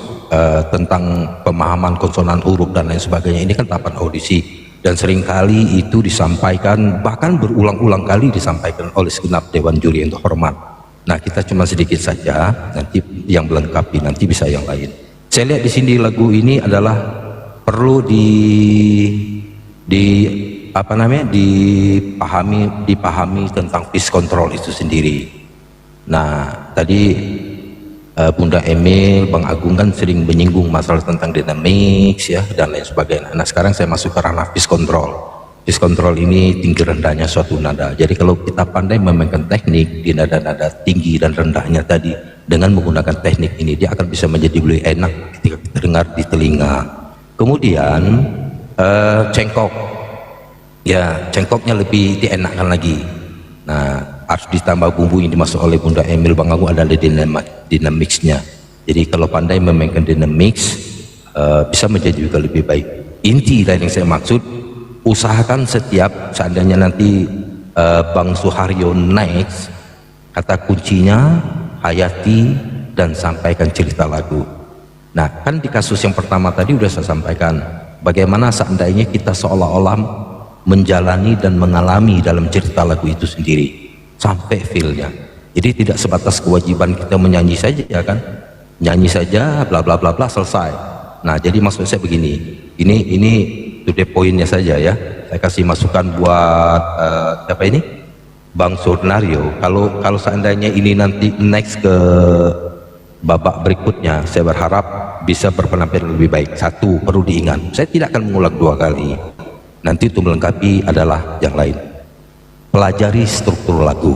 tentang pemahaman konsonan huruf dan lain sebagainya, ini kan tahapan audisi dan seringkali itu disampaikan, bahkan berulang-ulang kali disampaikan oleh segenap Dewan Juri untuk hormat. Nah, kita cuma sedikit saja, nanti yang melengkapi, nanti bisa yang lain. Saya lihat di sini lagu ini adalah perlu dipahami tentang pitch control itu sendiri. Nah, tadi Bunda Emil, Bang Agung kan sering menyinggung masalah tentang dynamics ya dan lain sebagainya. Nah, sekarang saya masuk ke ranah pitch control. Pitch control ini tinggi rendahnya suatu nada. Jadi kalau kita pandai memainkan teknik di nada-nada tinggi dan rendahnya tadi dengan menggunakan teknik ini, dia akan bisa menjadi lebih enak ketika kita dengar di telinga. Kemudian cengkok, ya cengkoknya lebih dienakkan lagi. Nah, harus ditambah bumbu yang dimasuk oleh Bunda Emil, Bang Agung adalah dynamics-nya. Jadi kalau pandai memainkan dynamics bisa menjadi juga lebih baik. Inti dari yang saya maksud, usahakan setiap seandainya nanti Bang Suharyo next, kata kuncinya hayati dan sampaikan cerita lagu. Nah, kan di kasus yang pertama tadi udah saya sampaikan bagaimana seandainya kita seolah-olah menjalani dan mengalami dalam cerita lagu itu sendiri sampai feel-nya. Jadi tidak sebatas kewajiban kita menyanyi saja ya kan, nyanyi saja bla bla bla bla selesai. Nah, jadi maksud saya begini, ini to the point-nya saja ya. Saya kasih masukan buat siapa ini, Bang Suharyo. Kalau seandainya ini nanti next ke babak berikutnya, saya berharap bisa berpenampilan lebih baik. Satu, perlu diingat, saya tidak akan mengulang dua kali. Nanti untuk melengkapi adalah yang lain. Pelajari struktur lagu.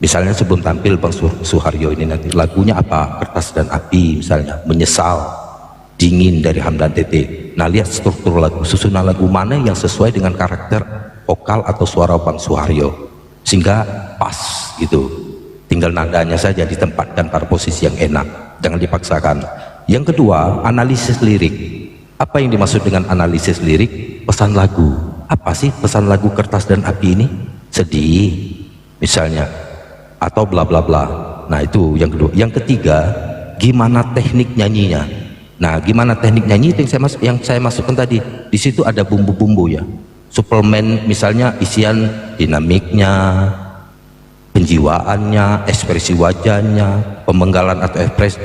Misalnya sebelum tampil Bang Suharyo ini nanti lagunya apa? Kertas dan Api misalnya, Menyesal, Dingin dari Hamdan Tete. Nah, lihat struktur lagu, susunan lagu mana yang sesuai dengan karakter vokal atau suara Bang Suharyo sehingga pas gitu. Tinggal nadanya saja ditempatkan pada posisi yang enak, jangan dipaksakan. Yang kedua, analisis lirik. Apa yang dimaksud dengan analisis lirik? Pesan lagu. Apa sih pesan lagu Kertas dan Api ini? Sedih misalnya, atau bla bla bla. Nah, itu yang kedua. Yang ketiga, gimana teknik nyanyinya. Nah, gimana teknik nyanyi itu yang saya masukkan tadi. Di situ ada bumbu-bumbu ya, suplemen misalnya isian dinamiknya, penjiwaannya, ekspresi wajahnya, pemenggalan atau ekspresi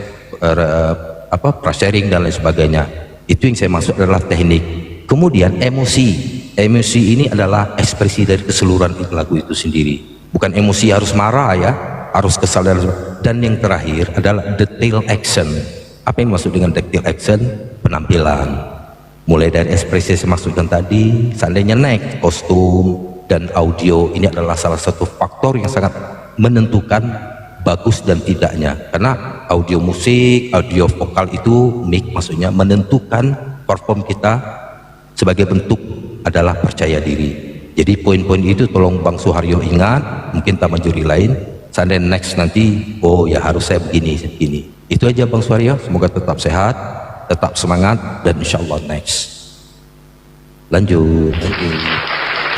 prasering dan lain sebagainya. Itu yang saya maksud adalah teknik. Kemudian emosi ini adalah ekspresi dari keseluruhan lagu itu sendiri. Bukan emosi harus marah ya, harus kesal dan yang terakhir adalah detail action. Apa yang dimaksud dengan detail action? Penampilan. Mulai dari ekspresi yang saya maksudkan tadi, seandainya naik kostum dan audio, ini adalah salah satu faktor yang sangat menentukan bagus dan tidaknya, karena audio musik, audio vokal itu mic maksudnya menentukan perform kita sebagai bentuk adalah percaya diri. Jadi poin-poin itu tolong Bang Suharyo ingat, mungkin taman juri lain, seandainya next nanti, oh ya harus saya begini. Itu aja Bang Suharyo, semoga tetap sehat, tetap semangat, dan insya Allah next. Lanjut.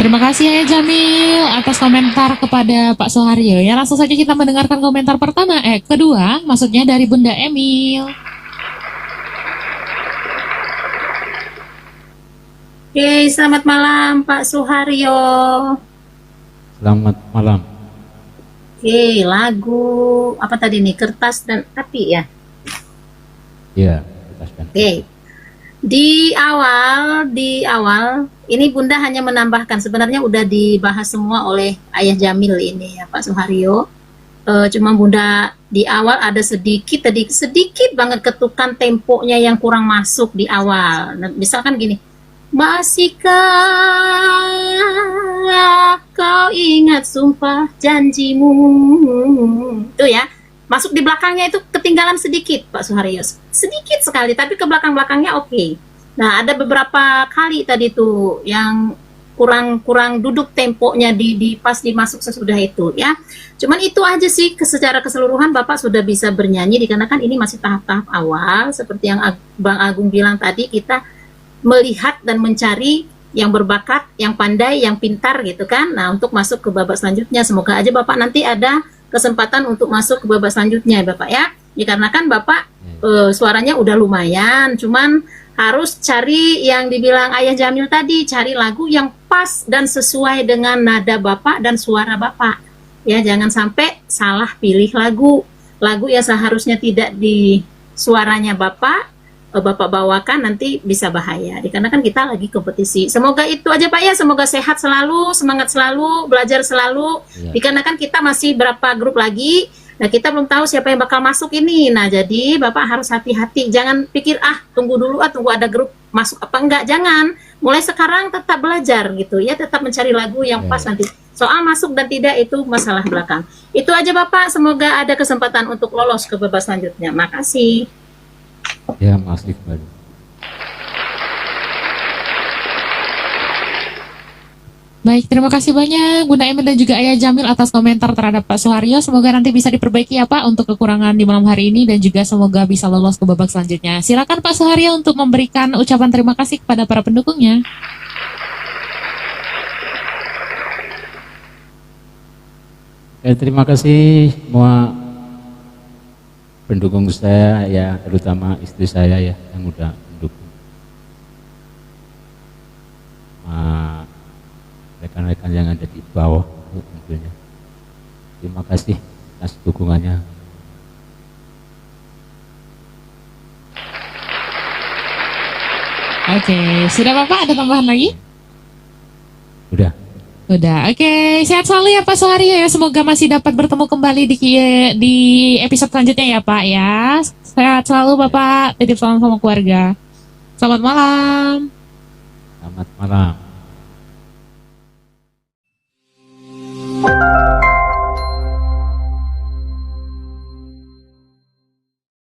Terima kasih ya Jamil atas komentar kepada Pak Suharyo. Ya, langsung saja kita mendengarkan komentar kedua, maksudnya dari Bunda Emil. Oke, selamat malam Pak Suharyo. Selamat malam. Oke, lagu apa tadi nih? Kertas dan Api ya? Iya. Oke. Di awal ini Bunda hanya menambahkan, sebenarnya udah dibahas semua oleh Ayah Jamil ini ya Pak Suharyo. Cuma Bunda di awal ada sedikit banget ketukan temponya yang kurang masuk di awal. Nah, misalkan gini, masihkah kau ingat sumpah janjimu, itu ya. Masuk di belakangnya itu ketinggalan sedikit Pak Suharyo, sedikit sekali, tapi ke belakang-belakangnya oke. Nah, ada beberapa kali tadi tuh yang kurang duduk temponya di pas dimasuk sesudah itu ya. Cuman itu aja sih, secara keseluruhan Bapak sudah bisa bernyanyi, dikarenakan ini masih tahap-tahap awal. Seperti yang Bang Agung bilang tadi, kita melihat dan mencari yang berbakat, yang pandai, yang pintar gitu kan. Nah, untuk masuk ke babak selanjutnya, semoga aja Bapak nanti ada kesempatan untuk masuk ke babak selanjutnya Bapak ya. Dikarenakan Bapak suaranya udah lumayan, cuman harus cari yang dibilang Ayah Jamil tadi, cari lagu yang pas dan sesuai dengan nada Bapak dan suara Bapak. Ya, jangan sampai salah pilih lagu yang seharusnya tidak di suaranya Bapak bawakan, nanti bisa bahaya, dikarenakan kita lagi kompetisi. Semoga itu aja Pak ya, semoga sehat selalu, semangat selalu, belajar selalu, dikarenakan kita masih berapa grup lagi. Nah, kita belum tahu siapa yang bakal masuk ini. Nah, jadi Bapak harus hati-hati, jangan pikir tunggu dulu, tunggu ada grup masuk apa enggak, jangan. Mulai sekarang tetap belajar gitu ya, tetap mencari lagu yang pas nanti. Soal masuk dan tidak itu masalah belakang. Itu aja Bapak, semoga ada kesempatan untuk lolos ke babak selanjutnya. Makasih. Ya, masih baru. Baik, terima kasih banyak Bunda Emil dan juga Ayah Jamil atas komentar terhadap Pak Suharyo. Semoga nanti bisa diperbaiki ya Pak untuk kekurangan di malam hari ini, dan juga semoga bisa lolos ke babak selanjutnya. Silakan Pak Suharyo untuk memberikan ucapan terima kasih kepada para pendukungnya. Terima kasih semua pendukung saya ya, terutama istri saya ya yang udah mendukung. Rekan-rekan yang ada di bawah tentunya. Terima kasih atas dukungannya. Oke, sudah Bapak ada tambahan lagi? Udah. Oke, sehat selalu ya Pak Suharyo ya. Semoga masih dapat bertemu kembali di episode selanjutnya ya Pak ya. Sehat selalu Bapak, titip salam sama keluarga. Selamat malam. Selamat malam.